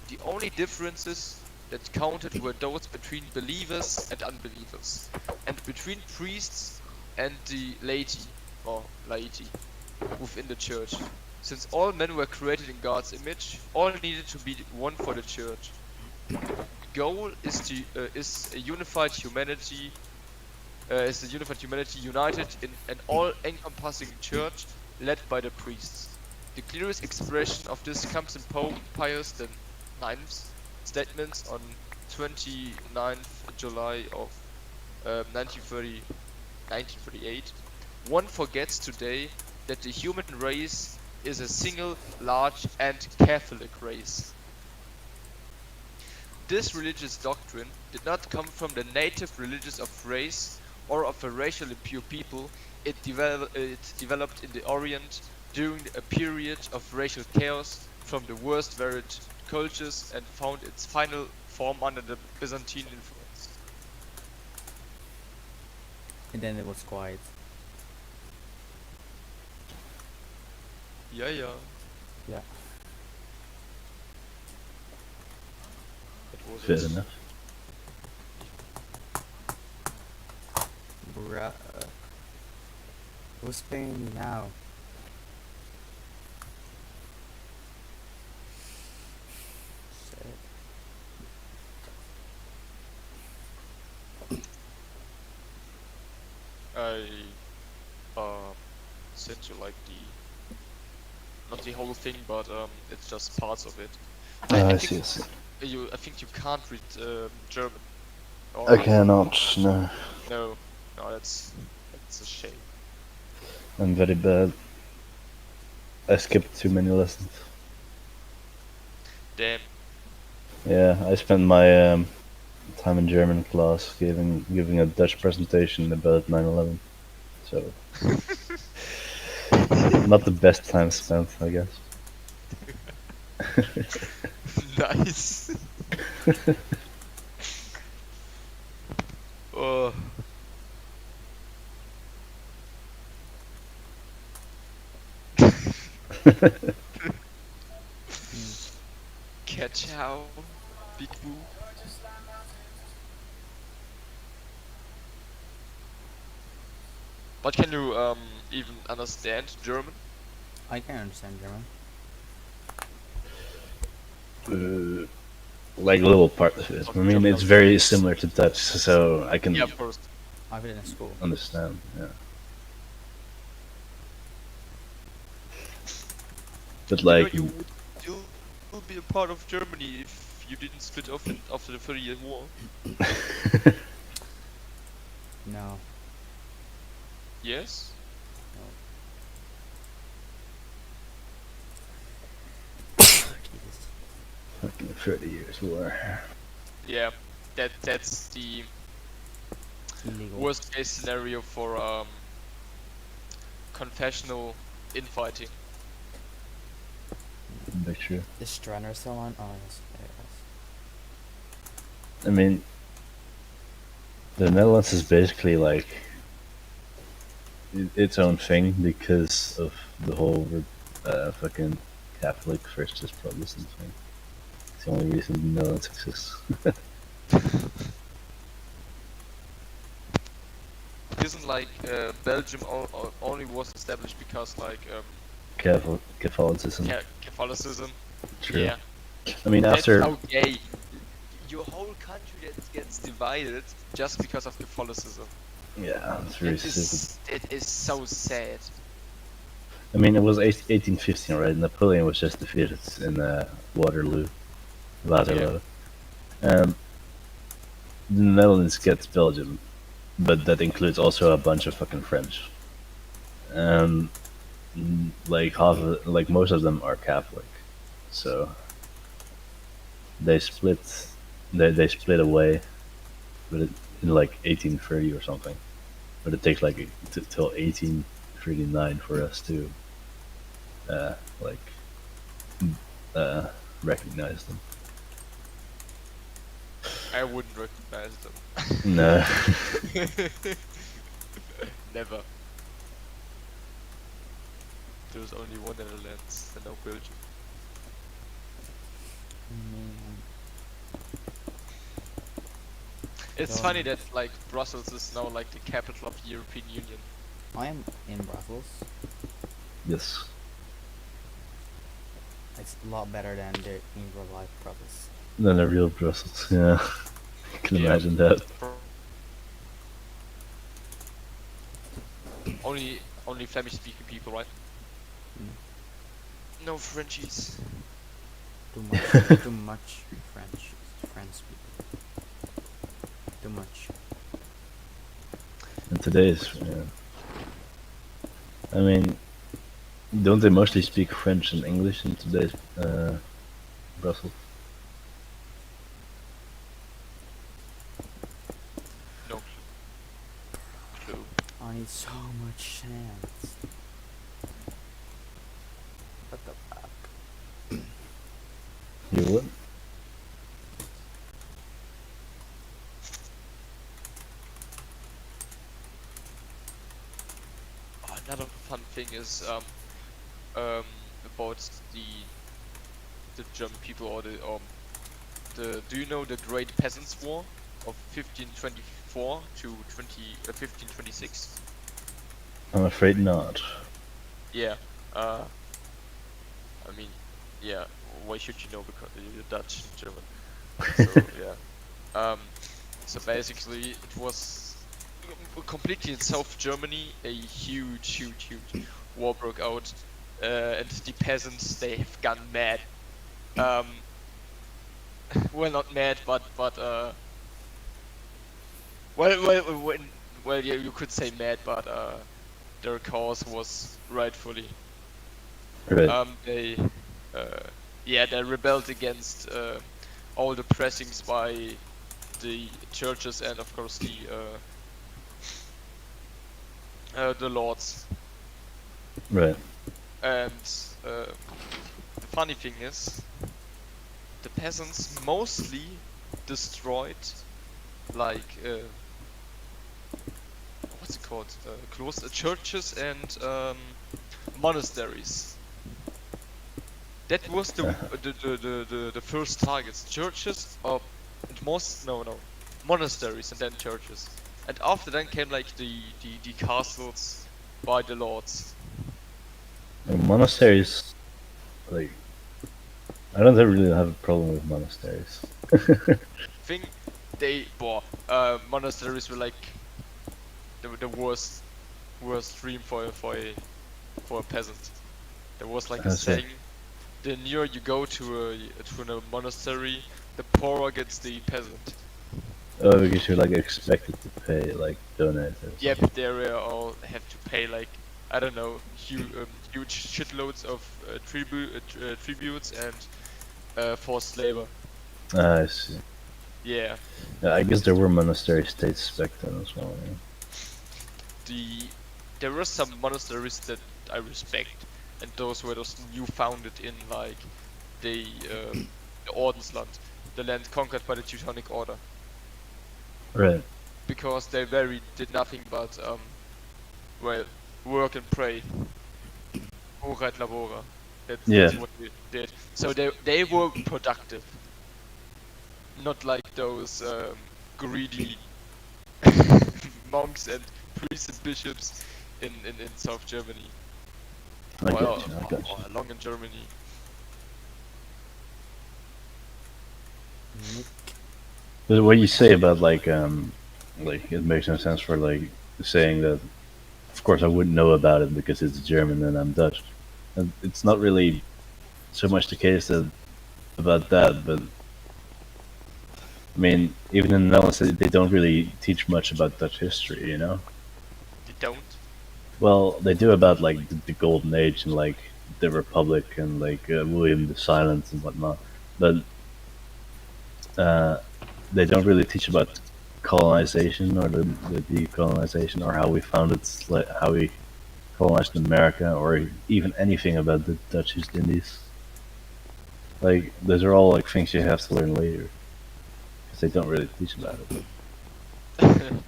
The only differences that counted were those between believers and unbelievers, and between priests and the laity within the church. Since all men were created in God's image, all needed to be one for the church. The goal is a unified humanity. United in an all-encompassing church led by the priests. The clearest expression of this comes in Pope Pius IX's statements on 29th July of 1938. One forgets today that the human race is a single, large and Catholic race. This religious doctrine did not come from the native religions of race or of a racially pure people. It developed in the Orient during a period of racial chaos from the worst varied cultures and found its final form under the Byzantine influence. And then it was quiet. Yeah. Yeah. That was Fair it. enough. Bruh. Who's paying me now? Shit. I sent you like not the whole thing, but it's just parts of it. I think see. I think you can't read German. I cannot, no. No, that's a shame. I'm very bad. I skipped too many lessons. Damn. Yeah, I spent my time in German class giving a Dutch presentation about 9/11. So not the best time spent, I guess. Nice. Oh. Catch how big boo. But can you even understand German? I can understand German. Like a little part of it. I mean, it's very similar to Dutch, so I can Yeah, of course. I have it in school. understand. Yeah. But You know, like, you would still be a part of Germany if you didn't split off after the 30-year war. No. Yes? No. Jesus. fucking 30 years war. Yeah, that's the Illegal. worst case scenario for confessional infighting. Big true. Is Strander still on? Oh, yes. I mean, the Netherlands is basically like its own thing because of the whole fucking Catholic versus Protestant thing. It's the only reason the Netherlands exists. Isn't like Belgium only was established because like Catholicism. Catholicism? True. Yeah. I mean, That's after how gay. Your whole country that gets divided just because of Catholicism. yeah, it's really stupid. It is so sad. I mean, it was 1815, right? Napoleon was just defeated in Waterloo. The Netherlands gets Belgium, but that includes also a bunch of fucking French. Like like most of them are Catholic, so they split. They split away, but in like 1830 or something. But it takes like till 1839 for us to like recognize them. I wouldn't recognize them. No. Never. There's only one Netherlands and no Belgium. Man. It's Don't- funny that like Brussels is now like the capital of the European Union. I am in Brussels. Yes. It's a lot better than the in real life Brussels. Then a real Brussels. Yeah. I can Yeah. imagine that. Only Flemish speaking people, right? Mm. No Frenchies. Too much French people. Too much. And today's, yeah. I mean, don't they mostly speak French and English in today's Brussels? No clue. I need so much chance. What the fuck? You would? Another fun thing is about the German people or the do you know the Great Peasants' War of 1524 to 1526? I'm afraid not. Yeah. I mean, yeah. Why should you know? Because you're Dutch, German. So yeah. So basically, it was completely in South Germany. A huge war broke out, and the peasants, they have gone mad. Well, not mad, but well, yeah, you could say mad, but their cause was rightfully. Right. They they rebelled against all the pressings by the churches and of course the lords. Right. And the funny thing is, the peasants mostly destroyed like what's it called? Churches and monasteries. That was the first targets. Churches or monasteries and then churches. And after that came like the castles by the lords. And monasteries, like, I don't really have a problem with monasteries. Think monasteries were like the worst dream for a peasant. There was like a I see. saying the nearer you go to a monastery, the poorer gets the peasant. Oh, because you're like expected to pay, like donate or Yep, something. they all have to pay like, I don't know, huge shitloads of tributes and forced labor. Ah, I see. Yeah, Yeah, I guess there were monastery states back then as well. Yeah. there were some monasteries that I respect, and those were those new founded in like the Ordensland, the land conquered by the Teutonic Order, Right. because they did nothing but well, work and pray. Ora et labora. Yeah. That's what they did. So they were productive, not like those greedy monks and priests and bishops in South Germany. I Or, got you. I got or you. along in Germany. Nick. But what you say about like it makes no sense for like saying that. Of course, I wouldn't know about it because it's German and I'm Dutch. And it's not really so much the case that about that, but I mean, even in the Netherlands, they don't really teach much about Dutch history, you know. They don't. Well, they do about like the Golden Age and like the Republic and like William the Silent and whatnot, but uh, they don't really teach about colonization or the decolonization or how we founded like how we colonized America or even anything about the Dutch East Indies. Like those are all like things you have to learn later because they don't really teach about it.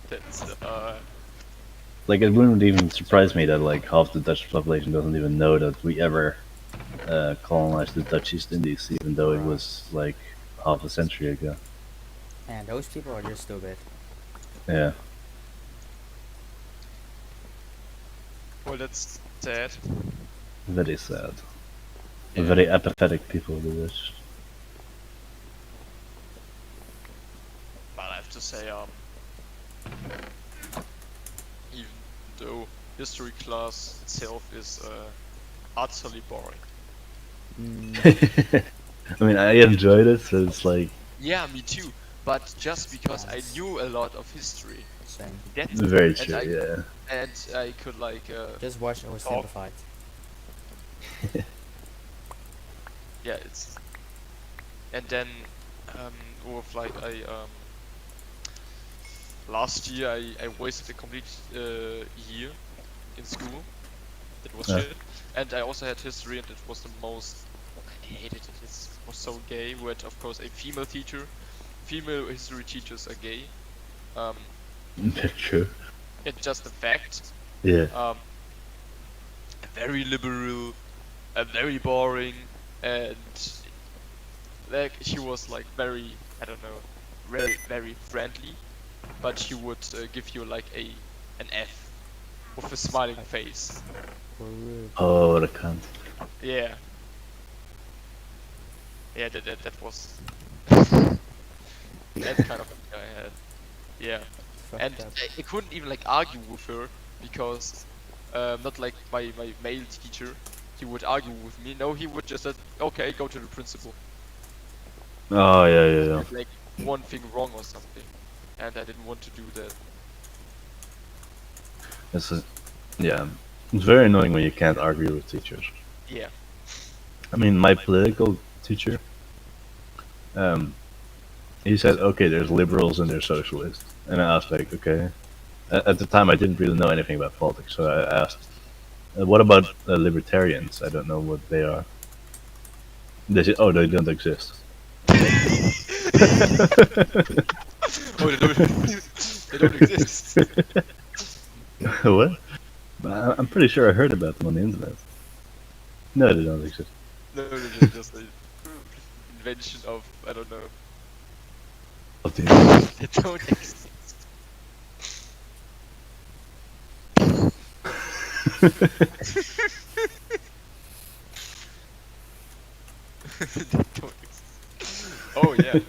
That's Like it wouldn't even surprise me that like half the Dutch population doesn't even know that we ever colonized the Dutch East Indies, even though it Bruh. was like half a century ago. And those people are just stupid. Yeah, well, that's sad. very sad. Yeah. Very apathetic people, the Dutch. But I have to say, even though history class itself is utterly boring. Mm, I mean, I enjoyed it, so it's like Yeah, me too. But just because I Yes. knew a lot of history, same. that's very and true. Yeah. I could like Just watch or talk. simplified. Yeah, it's and then with like I last year I wasted a complete year in school. That was Yeah. shit. And I also had history, and it was the most. I hated it. It was so gay. We had, of course, a female teacher. Female history teachers are gay. Um, Very true. it's just a fact. Yeah. Very liberal, very boring, and like she was like very, I don't know, very friendly, but she would give you like an F with a smiling face. Rude. Oh, what a cunt. Yeah, yeah, that was that's kind of thing I had. Yeah, and Fucked up. I couldn't even like argue with her because not like my male teacher. He would argue with me. No, he would just say, okay, go to the principal. Oh yeah, yeah, yeah. Did, like one thing wrong or something, and I didn't want to do that. It's a, yeah. It's very annoying when you can't argue with teachers. Yeah. I mean, my political teacher, um, he said, okay, there's liberals and there's socialists. And I asked, like, okay. At the time, I didn't really know anything about politics, so I asked, what about libertarians? I don't know what they are. They said, oh, they don't exist. Oh, they don't exist. What? I'm pretty sure I heard about them on the internet. No, they don't exist. No, they're just an invention of, I don't know. What do you mean? They don't exist. They don't exist. Oh yeah,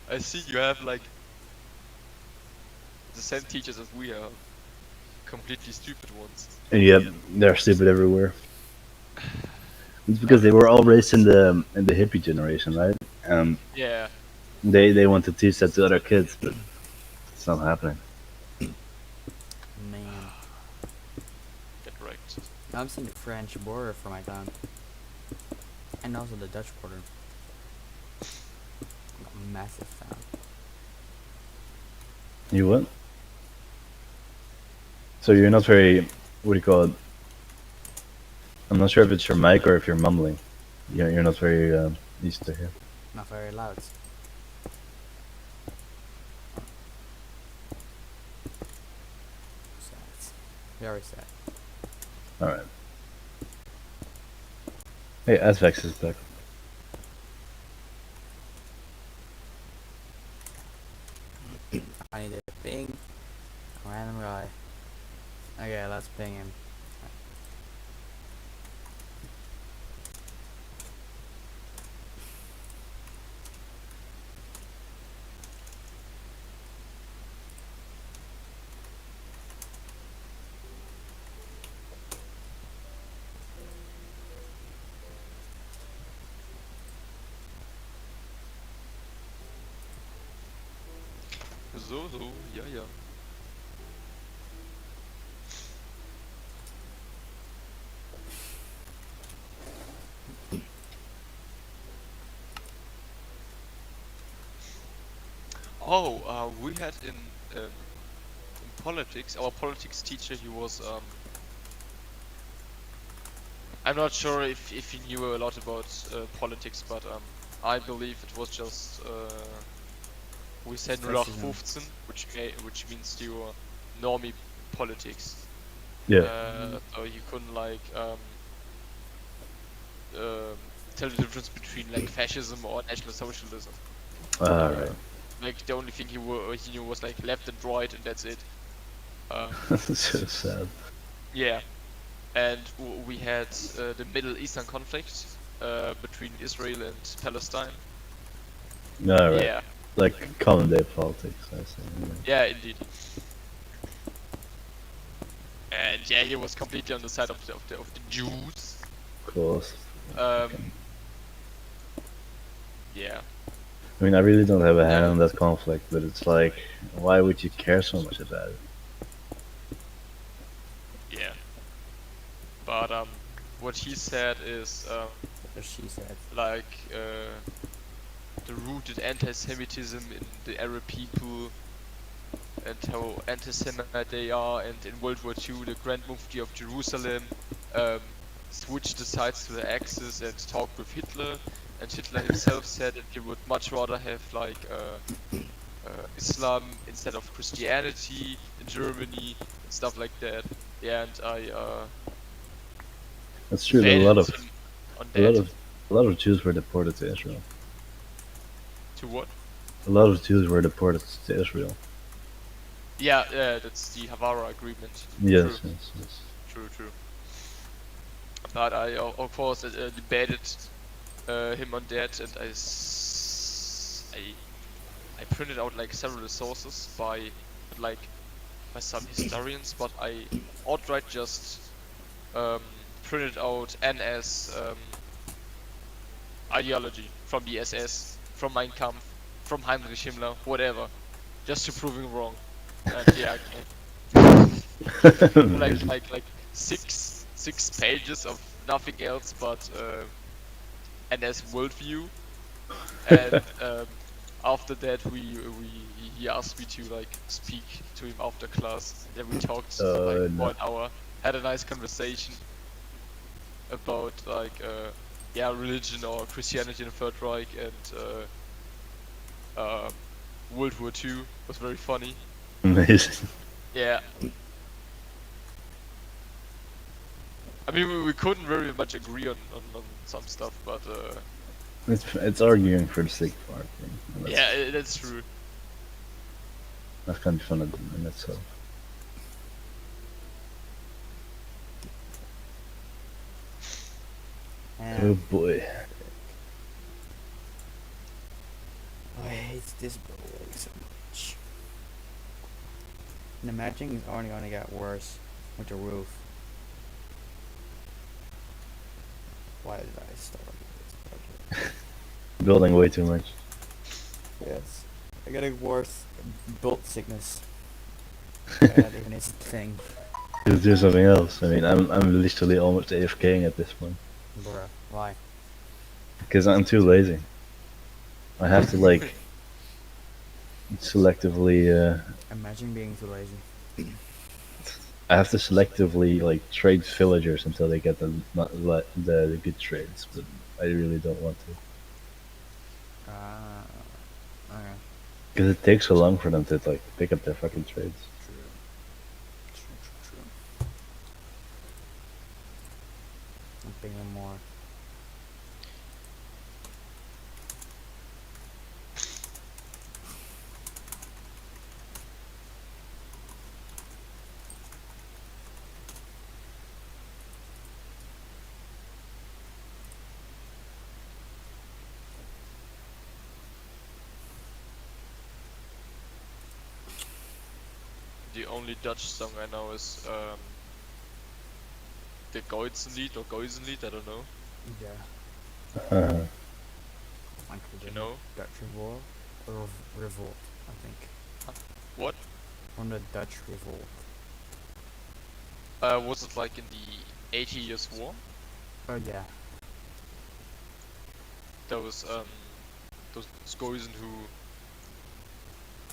I see you have like the same teachers as we have, completely stupid ones. And yet, they're stupid everywhere. It's because they were all raised in the hippie generation, right? And Yeah. they want to teach that to other kids, but it's not happening. Man, Get wrecked. I'm seeing the French border for my town, and also the Dutch border. Got a massive town. You what? So you're not very, what do you call it? I'm not sure if it's your mic or if you're mumbling. You're not very easy to hear. Not very loud. Sad. Very sad. All right. Hey, FX is back. I need to ping a random guy. Okay, let's ping him. So, ja, ja. Oh, we had in politics, our politics teacher, he was I'm not sure if he knew a lot about politics, but I believe it was just we said Catholicism. 0815, which means your normie politics. Yeah. So you couldn't like tell the difference between like fascism or National Socialism. Alright. Like the only thing he knew was like left and right, and that's it. That's so sad. Yeah, and we had the Middle Eastern conflict between Israel and Palestine. Alright. Yeah, Like common day politics, I say. yeah, indeed. And yeah, he was completely on the side of the Jews. Of course. Yeah. I mean, I really don't have a hand on that conflict, but it's like, why would you care so much about it? Yeah. But what he said is Or she said. like the rooted anti-Semitism in the Arab people and how anti-Semite they are, and in World War II the Grand Mufti of Jerusalem switched the sides to the Axis and talked with Hitler, and Hitler himself said that he would much rather have like Islam instead of Christianity in Germany and stuff like that. Yeah, and I That's true. That debated him on that. a lot of Jews were deported to Israel. To what? A lot of Jews were deported to Israel. Yeah, that's the Havara agreement. Yes, True. yes. True. But I of course debated him on that, and I printed out like several sources by some historians, but I outright just printed out NS ideology from the SS, from Mein Kampf, from Heinrich Himmler, whatever, just to prove him wrong. And yeah, Amazing. like six pages of nothing else but NS worldview, and after that he asked me to like speak to him after class. Then we talked like No. for an hour, had a nice conversation about like religion or Christianity in the Third Reich, and World War II was very funny. Amazing. Yeah. I mean, we couldn't very much agree on some stuff, but It's arguing for the sake of arguing. And yeah, that's true. That's kind of fun in itself. Oh boy. I hate this building so much. And the matching is only gonna get worse with the roof. Why Why did I start this project? Building way too much. Yes. I'm getting worse. Build sickness. That even is a thing. Just do something else. I mean, I'm literally almost AFKing at this point. Bruh. Why? Because I'm too lazy. I have to like selectively. Imagine being too lazy. I have to selectively like trade villagers until they get the good trades, but I really don't want to. Okay. Because it takes so long for them to like pick up their fucking trades. True. True. I'm thinking more. The only Dutch song I know is the Geuzenlied or Geuzenlied, I don't know. Yeah. Like You know? Dutch Revolt or Revolt, I think. What? From the Dutch Revolt. Was it like in the 80 Years War? Oh yeah. Those Geuzen who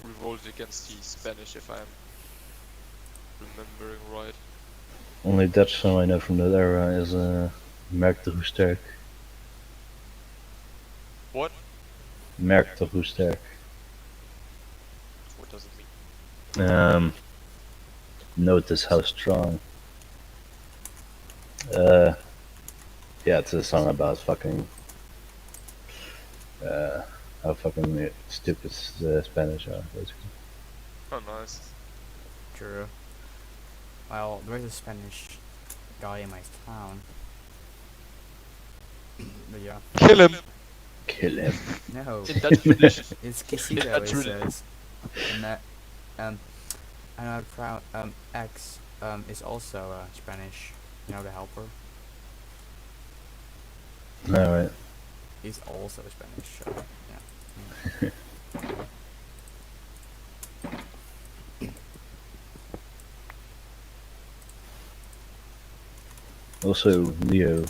revolted against the Spanish, if I'm remembering right. Only Dutch song I know from that era is Merkte hoe sterk. What? Merkte hoe sterk. What does it mean? Notice how strong. Yeah, it's a song about fucking how fucking stupid the Spanish are, basically. Oh, nice. True. Well, there's a Spanish guy in my town. But yeah. Kill him! Kill him. No. In Dutch tradition. It's Quesito, That's it really- says. And that, and our crowd, X, is also Spanish. You know, the helper. Alright. He's also Spanish, so, yeah. Also, Leo.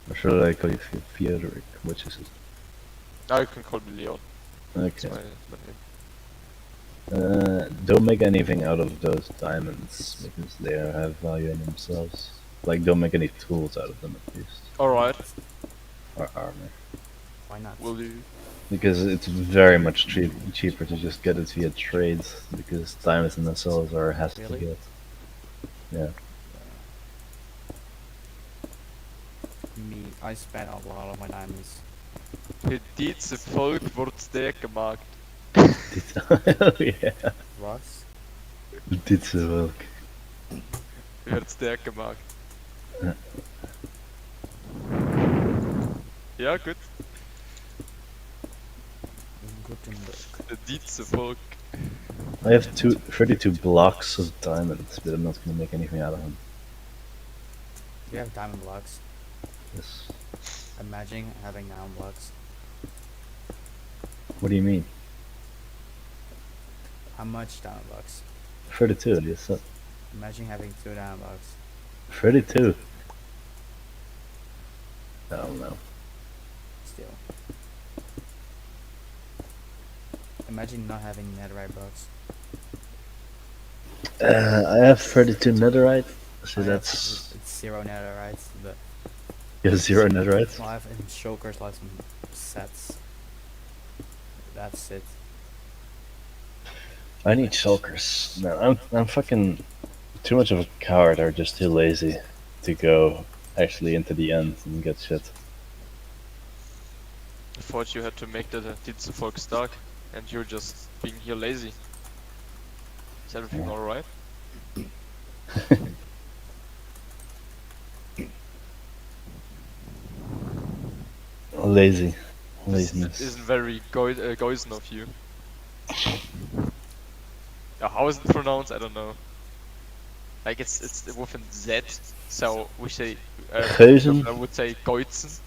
Or should I call you Theodoric? Which is it? Now you can call me Leon. That's Okay. my name. Don't make anything out of those diamonds because they have value in themselves. Like, don't make any tools out of them at least, Alright, or armor, Why not? will do. because it's very much cheaper to just get it via trades. Because diamonds in themselves are a hassle to Really? get. Yeah. Me, I spent a lot of my diamonds. Het Duitse volk wordt sterk gemaakt. Oh yeah. Was? Dit is welk. Werd sterk gemaakt. Ja. Ja, goed. Gutenberg. Het Duitse volk. I have 32 blocks of diamonds, but I'm not gonna make anything out of them. You have diamond blocks. Yes. Imagine having diamond blocks. What do you mean? How much diamond blocks? 32, you said. Imagine having 2 diamond blocks. 32. Oh no. Still. Imagine not having netherite blocks. I have 32 netherite, so I have- that's it's 0 netherite, but you have 0 netherite. well, I have in shulkers like some sets. That's it. I need shulkers. No, I'm fucking too much of a coward or just too lazy to go actually into the end and get shit. I thought you had to make the Duitse volk stark, and you're just being here lazy. Is everything Yeah. alright? Lazy. This Laziness. isn't very Geuzen of you. How is it pronounced? I don't know. Like it's with a Z, so we say Geheugen? I would say Geuzen.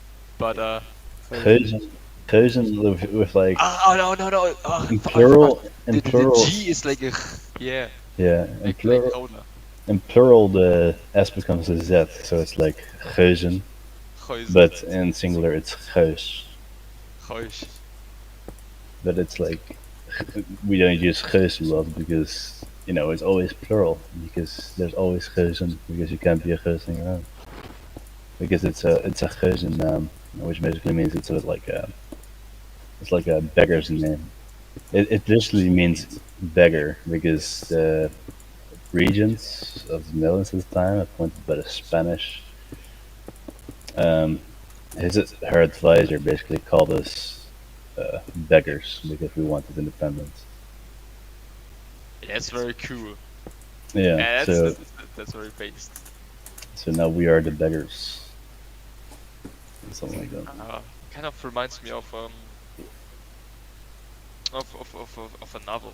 but Geheugen, Geheugen with like oh no. Oh, in I forgot. plural. In The plural, G is like a yeah, yeah. like older. In plural, the S becomes a Z, so it's like Geheugen. Geuze. But in singular, it's Geus. Geuze. But it's like we don't use Geus a lot because it's always plural because there's always Geuzen because you can't be a Geusing around because it's a Geuzen which basically means it's like a beggar's name. It literally means beggar because the regents of the Netherlands at the time, appointed by the Spanish, um, her advisor basically called us beggars because we wanted independence. That's very cool. Yeah, Yeah, so that's very based. now we are the beggars, something like that. Kind of reminds me of a novel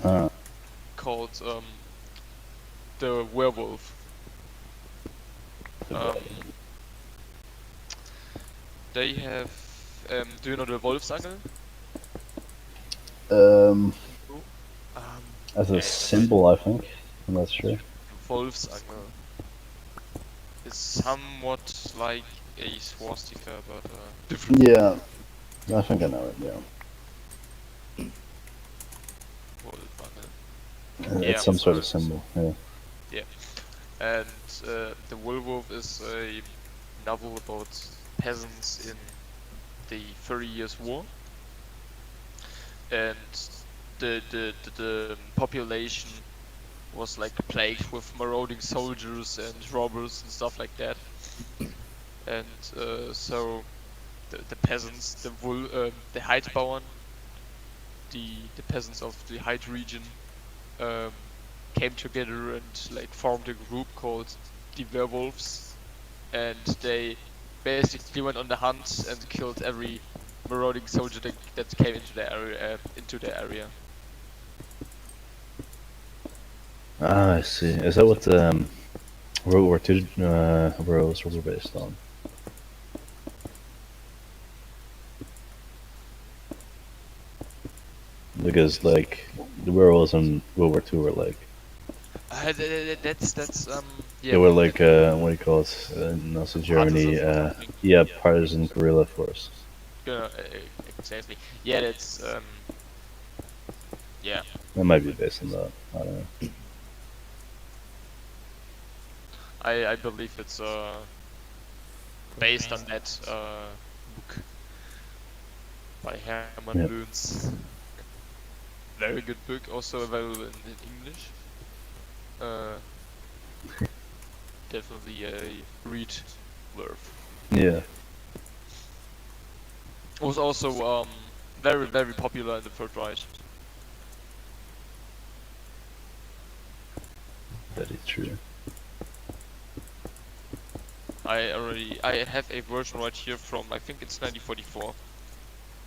Ah, called The Werewolf. Um, they have do you know the Wolfsangel? um, Um, as a yeah, symbol, I think. I'm not sure. Wolfsangel. It's somewhat like a swastika, but different. Yeah, I think I know it. Yeah, Wolfsangel. it's Yeah, some sort of symbol. Yeah. yeah. And the Werewolf is a novel about peasants in the 30 Years' War, and the population was like plagued with marauding soldiers and robbers and stuff like that. And so the peasants, the Heidbauern, the peasants of the Heid region, um, came together and like formed a group called the Werewolves, and they basically went on the hunt and killed every marauding soldier that came into the area. Ah, I see. Is that what World War II worlds were based on? Because like the werewolves in World War II were like That's they yeah. were like what do you call it in Nazi Germany? Partisan, I think. Yeah, partisan guerrilla force. Exactly. Yeah, that's yeah. That might be based on that. I don't know. I believe it's based on that book by Hermann Yep. Löns. Very good book, also available in English. Uh, definitely a read worth. Yeah, Was also very popular in the Third Reich. that is true. I have a version right here from I think it's 1944.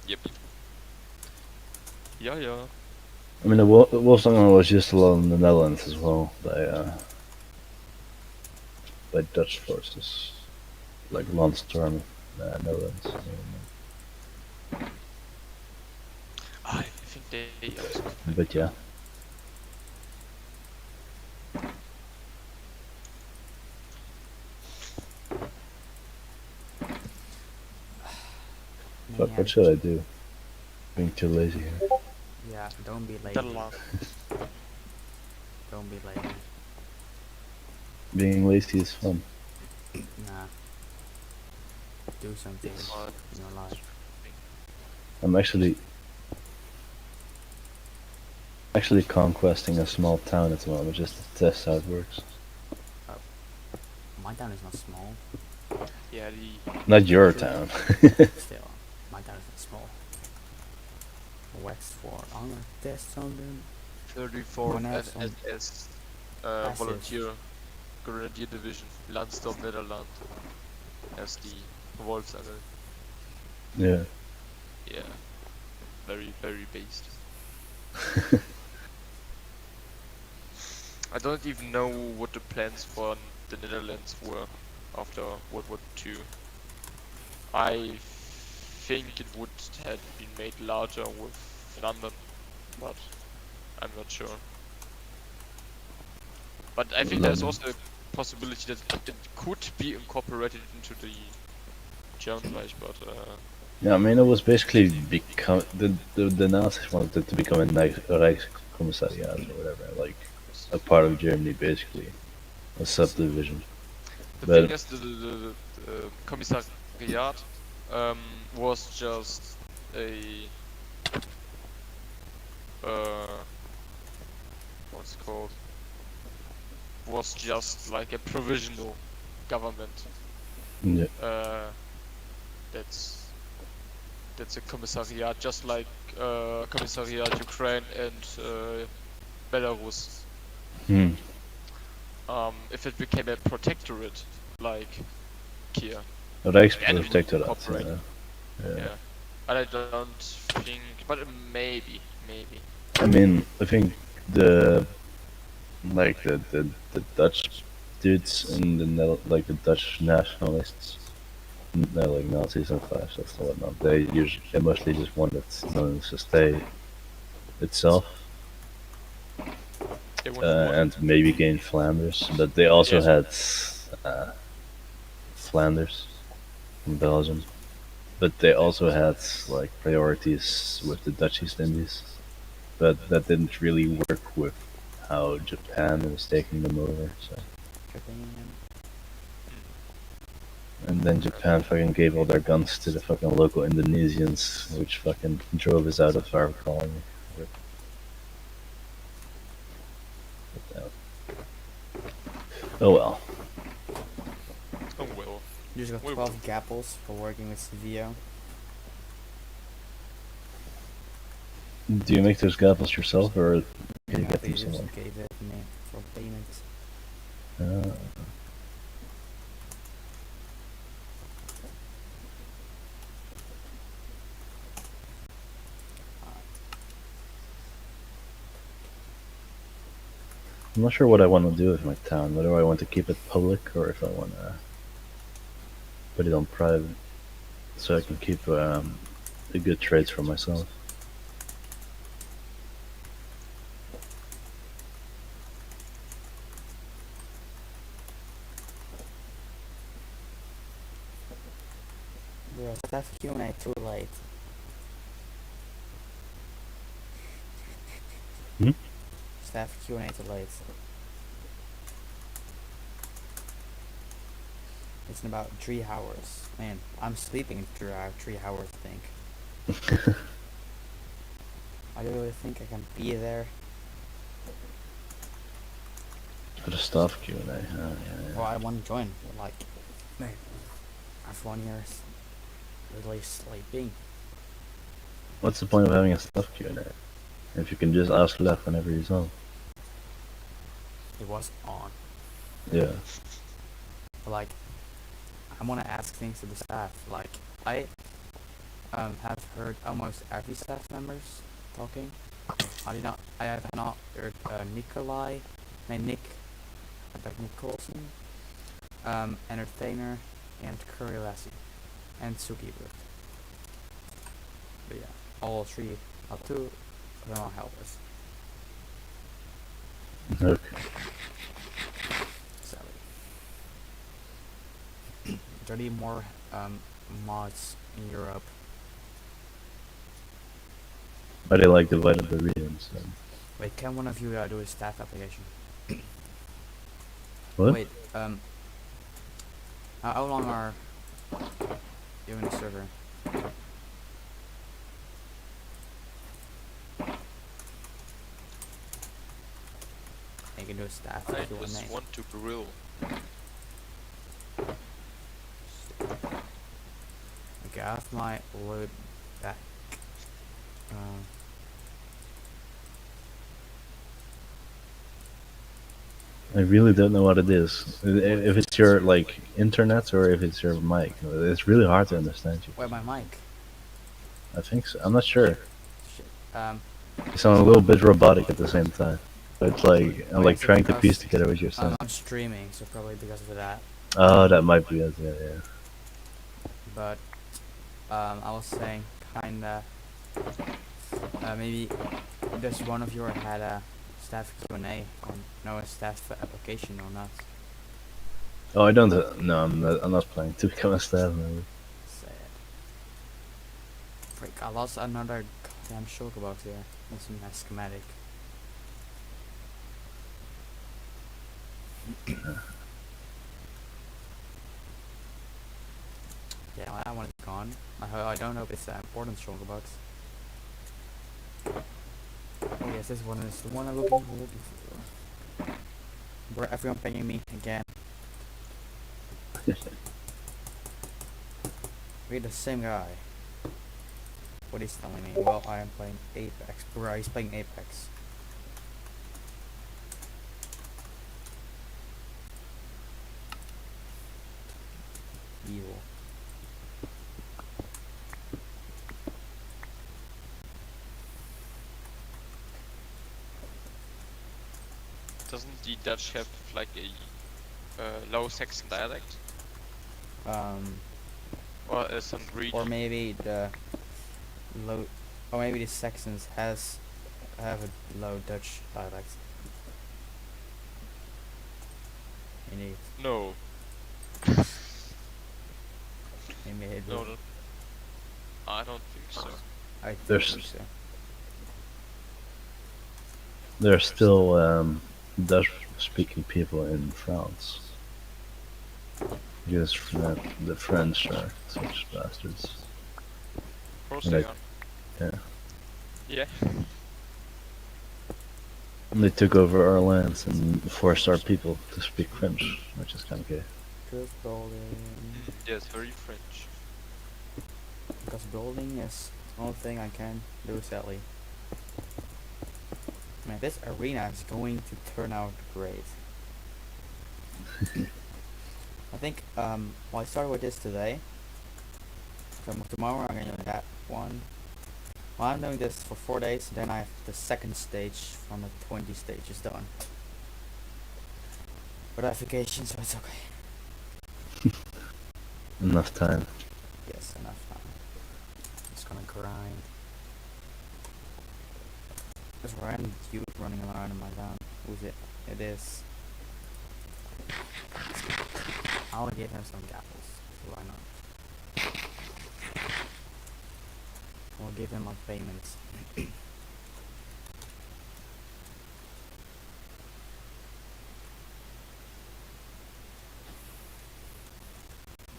Yep. Yeah. I mean, the Wolfsangel was used a lot in the Netherlands as well by Dutch forces, like Landstorm, Netherlands. I think they also. But yeah, fuck, what should I do? Being too lazy here. Yeah, don't be lazy. That'll last. Don't be lazy. Being lazy is fun. Nah. Do something in your life. I'm actually conquesting a small town at the moment just to test how it works. My town is not small. Yeah, the Not your town. Still, my town is not small. West for honor test something. 34th When I have some SS passive. Volunteer Grenadier Division, Landstorm Nederland, as the Wolfsangel. Yeah. Yeah, very based. I don't even know what the plans for the Netherlands were after World War II. I think it would have been made larger with London, but I'm not sure. But I think there's London. also a possibility that it could be incorporated into the German Reich, but Yeah, I mean, it was basically become the Nazis wanted it to become a Reichskommissariat or whatever, like a part of Germany, basically, a subdivision. the But thing is, the Commissariat was just a what's it called? Was just like a provisional government. yeah, That's a commissariat, just like Commissariat Ukraine and Belarus. hmm. If it became a protectorate, like here, A then it would Reichsprotectorate. incorporate. Yeah. Yeah, but I don't think. But maybe. I mean, I think the like the Dutch dudes and like the Dutch nationalists, like Nazis and fascists and whatnot, they mostly just wanted Netherlands to stay itself They wanted what? and maybe gain Flanders, but they also Yes. had Flanders in Belgium, but they also had like priorities with the Dutch East Indies, but that didn't really work with how Japan was taking them over. So. And then Japan fucking gave all their guns to the fucking local Indonesians, which fucking drove us out of our colony. Oh well. Oh well. You just got Wait, 12 gapples for working with CVO. Do you make those gapples yourself, or can you Yeah, get they them just somewhere? gave it me for payment. Uh, I'm not sure what I want to do with my town. Whether I want to keep it public or if I want to put it on private, so I can keep the good trades for myself. Bro, staff Q&A too late. Hmm? Staff Q&A too late. It's in about 3 hours. Man, I'm sleeping in 3 hours, I think. I don't really think I can be there. For the staff Q&A. Yeah. Well, I want to join, but like, man, everyone here is literally sleeping. What's the point of having a staff Q&A if you can just ask left whenever you want? It was on. Yeah. But like, I want to ask things to the staff. Like, I have heard almost every staff members talking. I have not heard Nick Nicholson, Entertainer, and Curry Lassie, and Suki Bird. But yeah, all three, two of them are helpers. Okay. Sadly. 30 more mods in Europe. I really like divided by regions. So. Wait, can one of you do a staff application? What? Wait, how long are you in the server? You can do a staff I if you want just name. want to grill. Okay, I have my load back. I really don't know what it is. If it's your like internet or if it's your mic, it's really hard to understand you. Where my mic? I think so. I'm not sure. Shit. You sound a little bit robotic at the same time. It's like I'm Wait, like is it trying to because piece together what you're saying. I'm streaming, so probably because of that. Oh, that might be it. Yeah. But I was saying, kinda, maybe does one of you had a staff Q&A or no a staff application or not? Oh, I don't. No, I'm not planning to become a staff member. Sad. Frick, I lost another goddamn shulker box here. It's a schematic. Yeah, that one is gone. I don't hope it's an important shulker box. Oh yes, this one is the one I'm looking for. Bro, everyone paying me again. We're the same guy. What he's telling me? Well, I am playing Apex. Bro, he's playing Apex. Evil. Doesn't the Dutch have like a low Saxon dialect? Or some region? Or maybe the low, or maybe the Saxons have a low Dutch dialect. Indeed. No. Maybe it No, will. no. I don't think so. I There's- think so. There are still Dutch-speaking people in France. Because the French are such bastards. Of course Like, they are. yeah. Yeah. They took over our lands and forced our people to speak French, which is kind of gay. Just building. Yes, very French. Because building is the only thing I can do, sadly. Man, this arena is going to turn out great. I think, well, I started with this today. So tomorrow I'm gonna do that one. Well, I'm doing this for 4 days, then I have the second stage from the 20 stages done. But I have vacation, so it's okay. Enough time. Yes, enough time. Just gonna grind. There's a random dude running around in my town. Who's it? It is. I'll give him some apples. Why not? I'll give him my payments.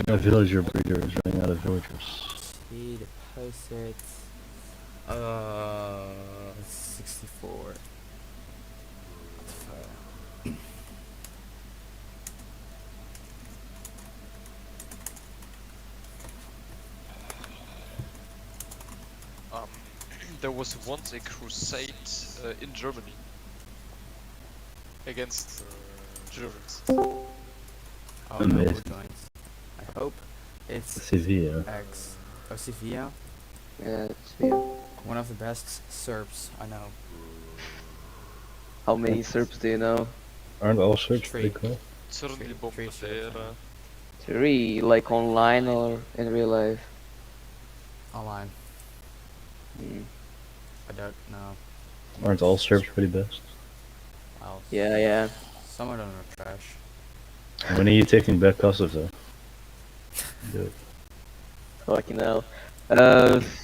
My villager breeder is running out of villagers. He deposit 64. There was once a crusade in Germany against Germans. Oh no, who Amazing. joins? I hope it's Sevilla. X. Oh, Sevilla? Yeah, it's weird. One of the best Serbs I know. How many Serbs do you know? Aren't all Serbs Three. pretty cool? Certainly Three Serbs, I know. 3, like online or in real life? Online. Mm. I don't know. Aren't all Serbs pretty best? Well, Yeah, yeah. some of them are trash. When are you taking back Kosovo? Do it. Fucking hell. Yes.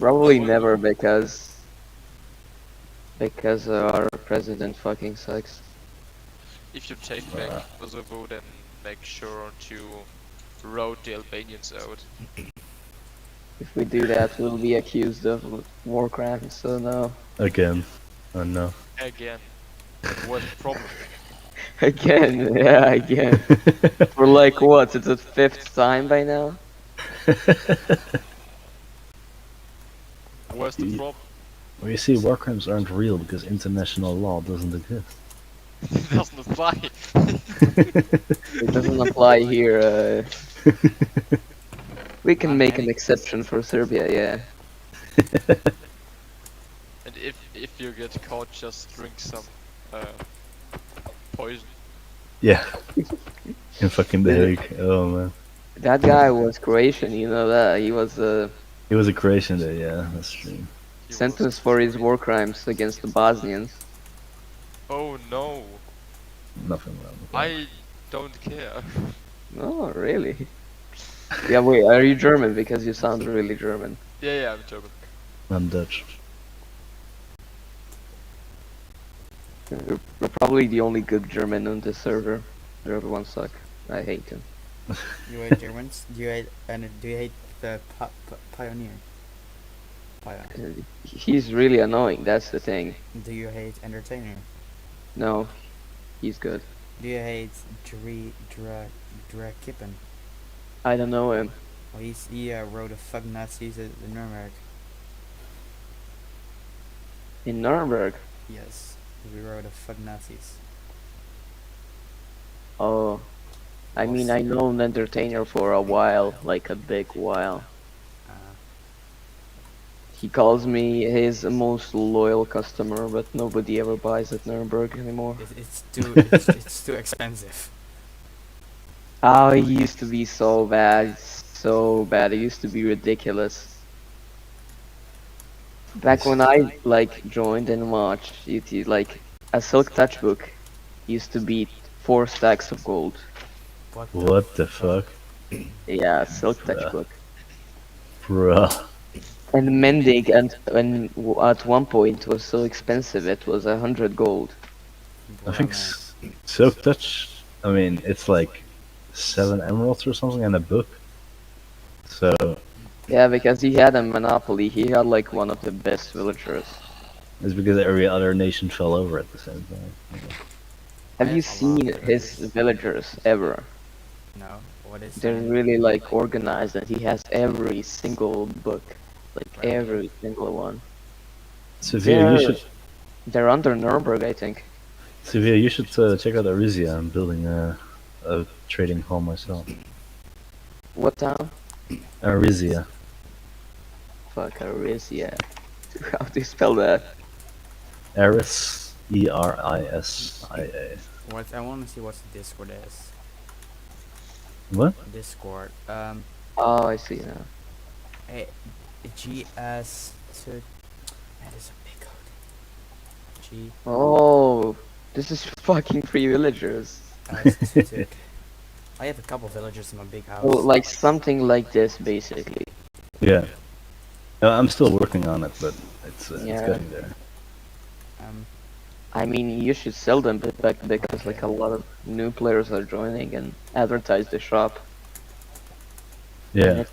Probably never because our president fucking sucks. If you take back Kosovo, then make sure to rout the Albanians out. If we do that, we'll be accused of war crimes. So no. Again. Oh no. Again. What's the problem? Again, yeah, again. We're like what? It's the 5th time by now. Where's the problem? Well, you see, war crimes aren't real because international law doesn't exist. It doesn't apply. It doesn't apply here. We can make an exception for Serbia, yeah. And if you get caught, just drink some poison. Yeah. In fucking The Hague. Oh man. That guy was Croatian, you know that. He was It was a Croatian day, yeah, that's true. He was sentenced for his great. war crimes against the Bosnians. Oh no, Nothing wrong with that. I don't care. Oh, really? Yeah, wait, are you German? Because you sound really German. Yeah, I'm German. I'm Dutch. We're probably the only good German on this server. The other ones suck. I hate them. You hate Germans? Do you hate the pioneer? He's really annoying, that's the thing. Do you hate entertainer? No, he's good. Do you hate Kippen? I don't know him. Well, he wrote a fuck Nazis at the Nuremberg. In Nuremberg? Yes, he wrote a fuck Nazis. Oh, I mean, I know an entertainer for a while, like a big while. Uh, He calls me his most loyal customer, but nobody ever buys at Nuremberg anymore. it's too expensive. Oh, he used to be so bad, so bad. It used to be ridiculous. Back when I joined in March, like a Silk Touch book used to be 4 stacks of gold. What the fuck? Yeah, Silk Touch Bruh. book. Bruh. And mending at one point was so expensive. It was 100 gold. I think Silk Touch, I mean, it's like 7 emeralds or something and a book. So, Yeah, because he had a monopoly. He had like one of the best villagers. it's because every other nation fell over at the same time. Have you There's a lot seen of his villagers ever? No, what is They're that? really like organized, and he has every single book, like Right. every single one. Severe, They're under Nuremberg, I think. You should check out Arisia. I'm building a trading hall myself. What town? Arisia. Fuck, Arisia. How do you spell that? Eris, Erisia. What I want to see what the Discord is. What? Discord. Oh, I see now. GS to. That is a big code. G. Oh, this is fucking free villagers. I have a couple villagers in my big house. Well, like something like this, basically. Yeah. I'm still working on it, but it's Yeah. getting there. I mean, you should sell them because like a lot of new players are joining and advertise the shop. Yeah,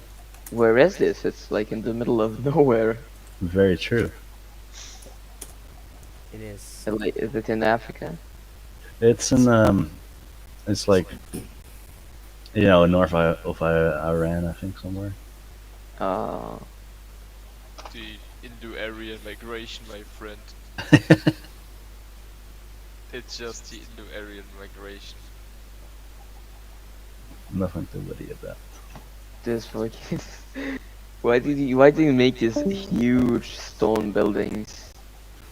Where is this? It's like in the middle of nowhere. very true. It is. Like, is it in Africa? It's in it's like, north of Iran, I think, somewhere. Uh, The Indo-Aryan migration, my friend. It's just the Indo-Aryan migration. Nothing to worry about. this fucking. Why did you make these huge stone buildings?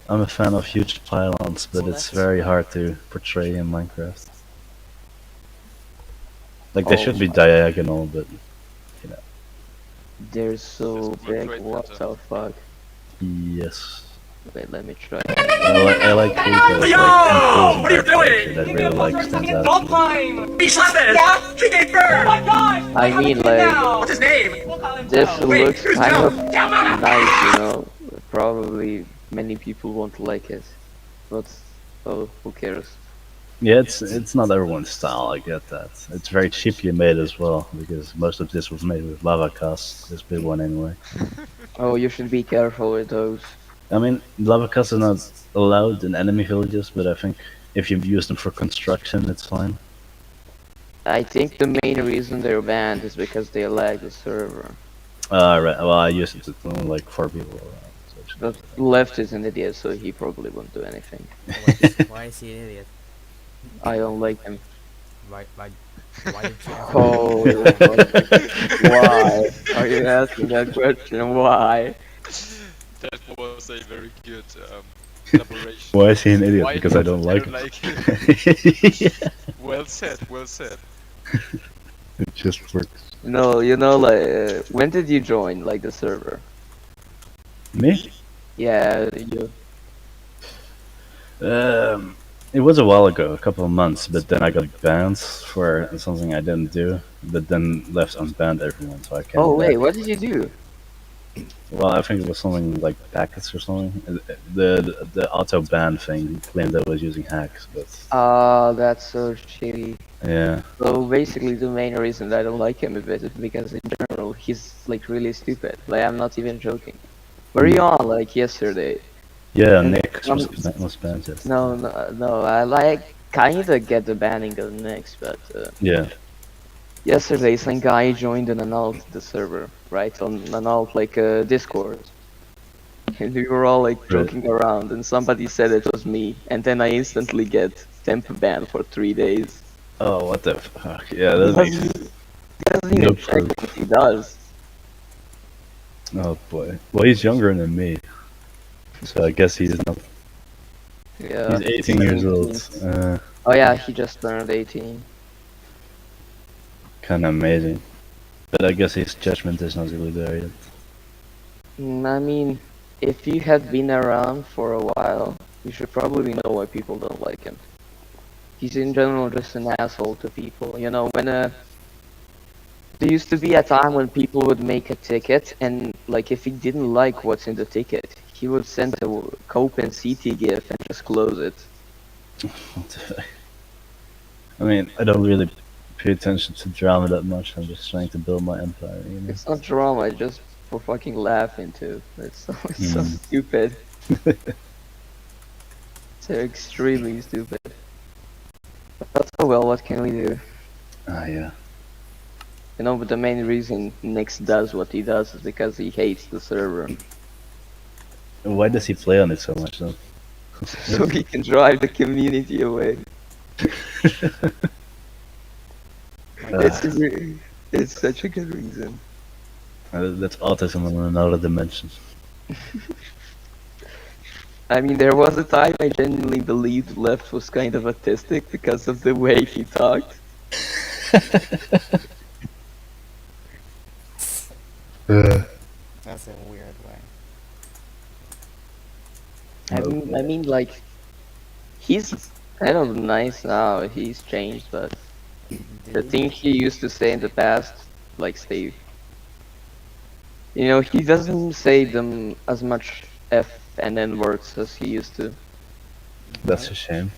I'm a fan of huge pylons, but it's very hard to portray in Minecraft. Like, they should be diagonal, but, They're so Just big. Trade What Center. the fuck? yes. Wait, let me try. I like people Yo! What are you doing? that really like stands out. All time! He slapped it! Yeah? He gave birth! Oh my gosh! I mean, like, What's his name? this Wait, looks who's kind Joe? of nice, you know. Probably many people won't like it, but oh, who cares? Yeah, it's not everyone's style, I get that. It's very cheaply made as well, because most of this was made with lava cast, this big one anyway. Oh, you should be careful with those. I mean, lava casts are not allowed in enemy villages, but I think if you use them for construction, it's fine. I think the main reason they're banned is because they lag the server. Right, well, I use it to like 4 people around. So it should be But fine. Left is an idiot, so he probably won't do anything. Why is he an idiot? I don't like him. Why did you ever? Oh, why? Are you asking that question? Why? That was a very good elaboration. Why is he an idiot? Why Because I don't like him. him. Yeah. Well said, well said. It just works. No, you know, like, when did you join, like, the server? Me? Yeah, you. It was a while ago, a couple of months, but then I got banned for something I didn't do, but then left unbanned everyone, so I came Oh, back. wait, what did you do? Well, I think it was something like packets or something. The auto ban thing claimed I was using hacks, but That's so shitty. yeah. So basically, the main reason that I don't like him a bit is because in general he's like really stupid. Like I'm not even joking. Were you on like yesterday? Yeah, And Nick was some- was banned yesterday. no. I like kinda get the banning of Nix, but Yeah. yesterday some guy joined and annulled the server, right? On annulled like Discord. And we were all like Right. joking around, and somebody said it was me, and then I instantly get temp ban for 3 days. Oh, what the fuck? Yeah, He that doesn't, makes he doesn't no even check proof. what he does. Oh boy. Well, he's younger than me, so I guess he's not. Yeah. He's 18 years old. 17. Oh yeah, he just turned 18. Kind of amazing. But I guess his judgment is not really there yet. I mean, if you had been around for a while, you should probably know why people don't like him. He's in general just an asshole to people. You know, when there used to be a time when people would make a ticket, and like if he didn't like what's in the ticket, he would send a cope and CT GIF and just close it. What the fuck? I mean, I don't really pay attention to drama that much. I'm just trying to build my empire, you know? It's not drama, it's just for fucking laughing too. It's so Mm. stupid. They're extremely stupid. But oh well, what can we do? Ah, yeah. You know, but the main reason Nix does what he does is because he hates the server. Why does he play on it so much, though? So he can drive the community away. It's such a good reason. That's autism on another dimension. I mean, there was a time I genuinely believed Left was kind of autistic because of the way he talked. That's a weird way. I mean, like, he's kind of nice now. He's changed, but the things he used to say in the past, like, stay. You know, he doesn't say them as much F and N words as he used to. That's a shame.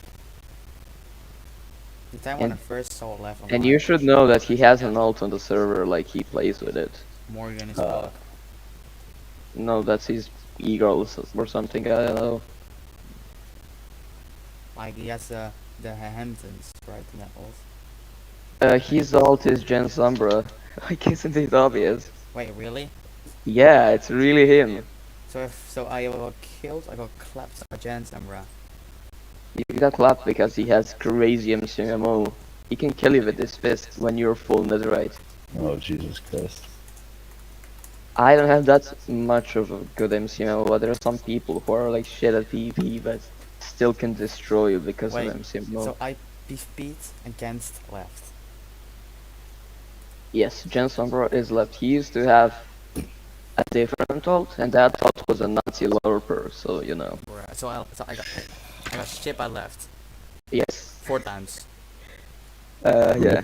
The time when I first saw Left on And you should know that he has an alt on the server, like, he plays with it. Morgan is fuck. No, that's his Eagles or something, I don't know. Like he has the Hamptons, right? In that alt. His alt is Gen Sombra. Like, isn't it obvious? Wait, really? Yeah, it's really him. So I got killed, I got clapped by Jan Samra. You got clapped because he has crazy MCMO. He can kill you with his fist when you're full netherite. Oh, Jesus Christ. I don't have that much of a good MCMO, but there are some people who are like shit at PvP, but still can destroy you because Wait, of MCMO. so I beat against Left. Yes, Gen Sombra is left. He used to have a different alt, and that alt was a Nazi lurper, so you know. So I got shit by Left Yes. 4 times. Yeah.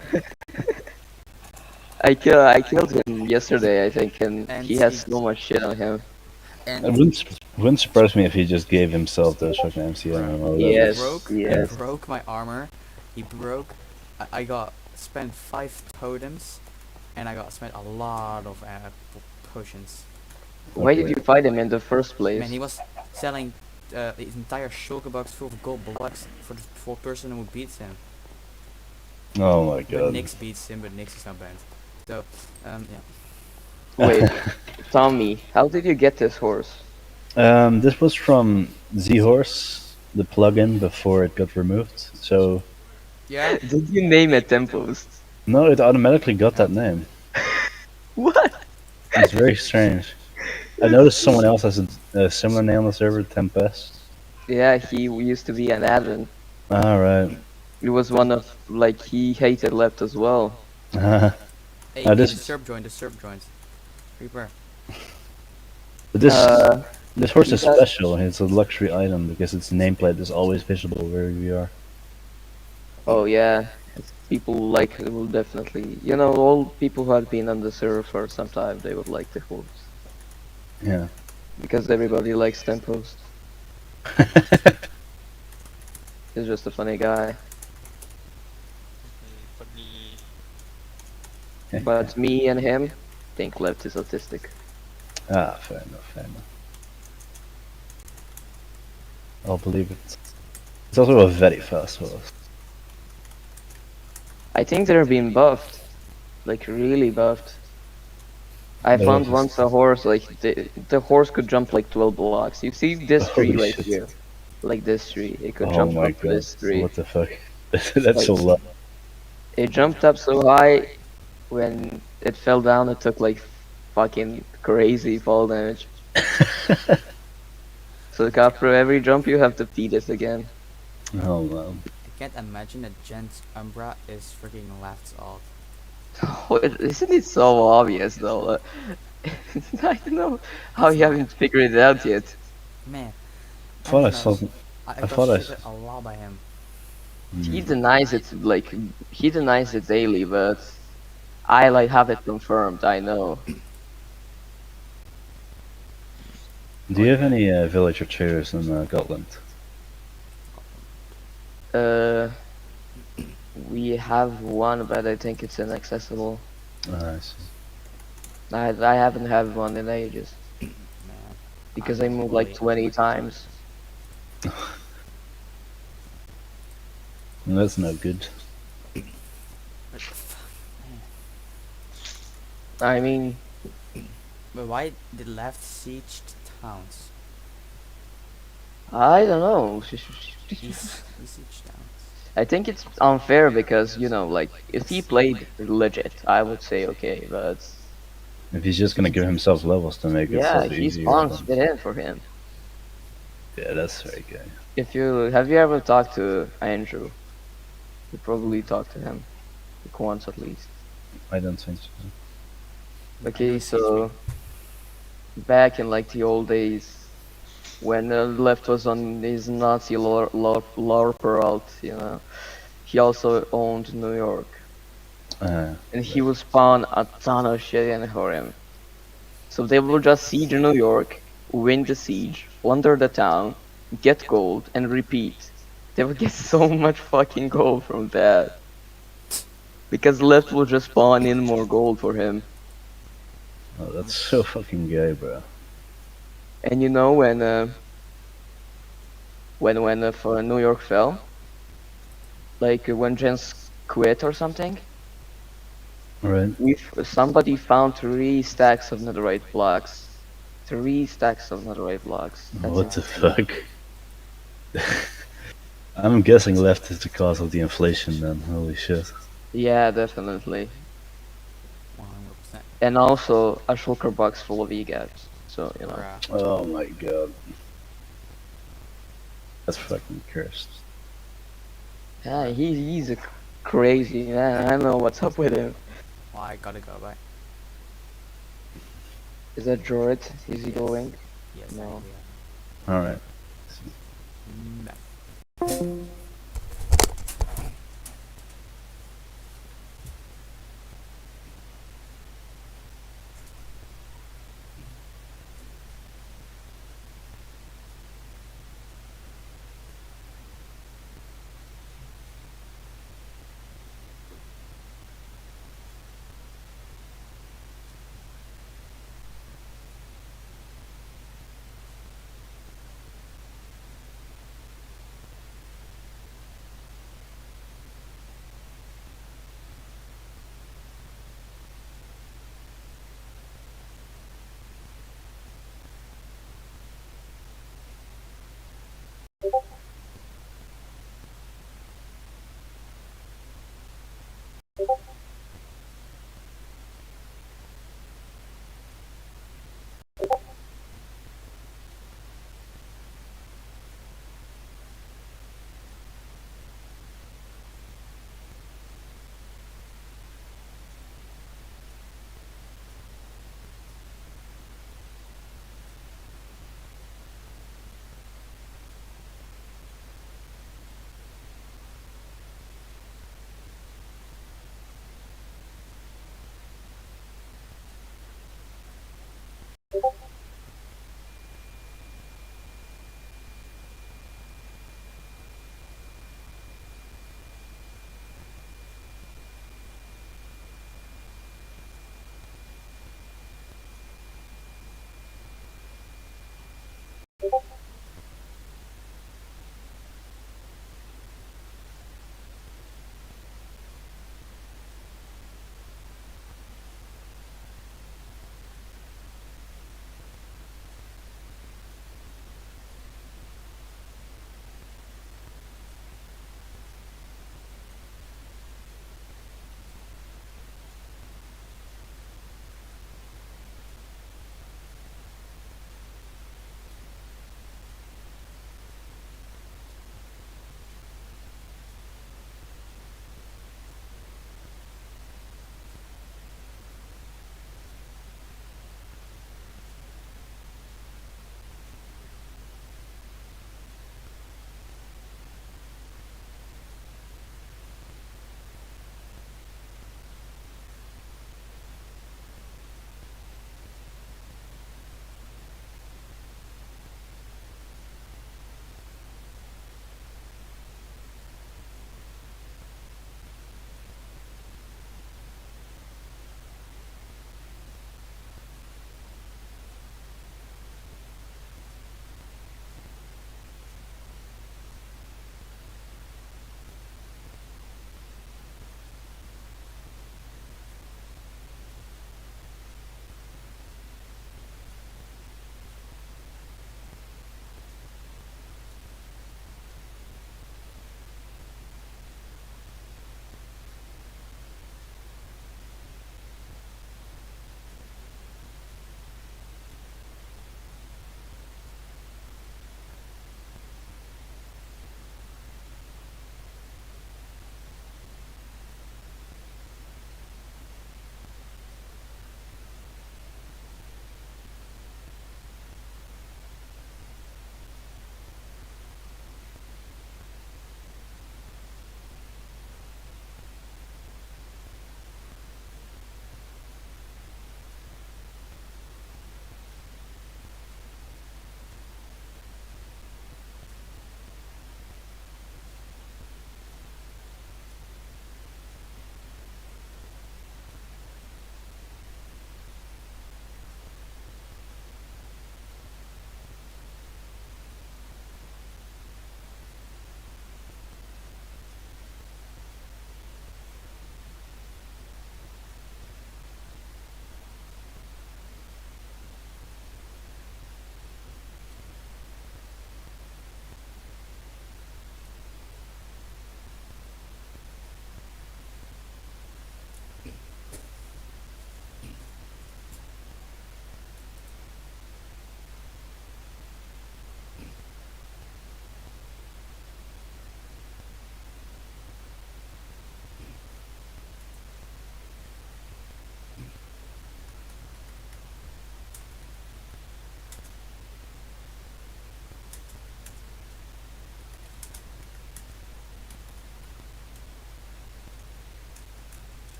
I killed him yesterday, I think, and he has so much shit on him. And It wouldn't surprise me if he just gave himself those fucking MCM or whatever. Yes. he broke my armor. He broke. I got spent 5 totems, and I got spent a lot of potions. Why did you fight him in the first place? Man, he was selling his entire shulker box full of gold blocks for person who beats him. Oh my But god. Nix beats him, but Nix is not banned. So, yeah. Wait, Tommy, how did you get this horse? This was from Z-Horse, the plugin before it got removed. So Yeah. Did you name it Tempest? no, it automatically got that name. What? It's very strange. I noticed someone else has a similar name on the server, Tempest. Yeah, he used to be an admin. Alright. He was one of, like, he hated Left as well. Hey, Now hey, this, disturb joins. Reaper. this, Uh, this horse is that- special. It's a luxury item because its nameplate is always visible wherever we are. oh yeah, people like will definitely, all people who had been on the server for some time, they would like the horse Yeah. because everybody likes tempos. He's just a funny guy. Funny. But me and him think Left is autistic. Ah, fair enough, fair enough. I'll believe it. It's also a very fast horse. I think they're being buffed, like really buffed. I But found also, once a horse, like the horse could jump like 12 blocks. You see this tree holy right shit. here, like this tree. It could Oh jump my up to god, this tree. what the fuck? That's Like so low. it jumped up so high, when it fell down, it took like fucking crazy fall damage. So after every jump, you have to feed it again. Oh man. I can't imagine that Gent's Umbra is freaking Left's alt. Isn't it so obvious though? I don't know how It's you not. haven't figured it out yet. Man, I thought I don't saw. know. I I got thought I. shitted a lot by him. He Hmm. denies it, like he denies it daily, but I like have it confirmed. I know. Do you have any villager traders in Gotland? Uh, we have one, but I think it's inaccessible. I see. I haven't had one in ages Man, because I'm I moved like fully- 20 times. That's no good. I mean, But why did Left siege towns? I don't know. He siege towns. I think it's unfair because like if he played legit, I would say okay, but If he's just gonna give himself levels to make it yeah, so he easier, spawns then it in for him. yeah, that's very good. If you have you ever talked to Andrew? You probably talked to him like once at least. I don't think so. Okay, so back in like the old days when Left was on his Nazi lore Peralt, he also owned New York, and he would spawn a ton of shit in for him. So they will just siege New York, win the siege, plunder the town, get gold, and repeat. They will get so much fucking gold from that. Because Left will just spawn in more gold for him. Oh, that's so fucking gay, bro. And when for New York fell, like when Jens quit or something, Right? somebody found 3 stacks of netherite blocks. 3 stacks of netherite blocks. That's What the insane. fuck? I'm guessing left is the cause of the inflation then. Holy shit. Yeah, definitely. 100%. And also a shulker box full of EGAPs. So Bruh. Oh my god. That's fucking cursed. yeah, he's a crazy man. I don't know what's up with him. Well, I gotta go, bye. Is that Jorrit? Is he going? Yes, No. I Alright. do. Bye.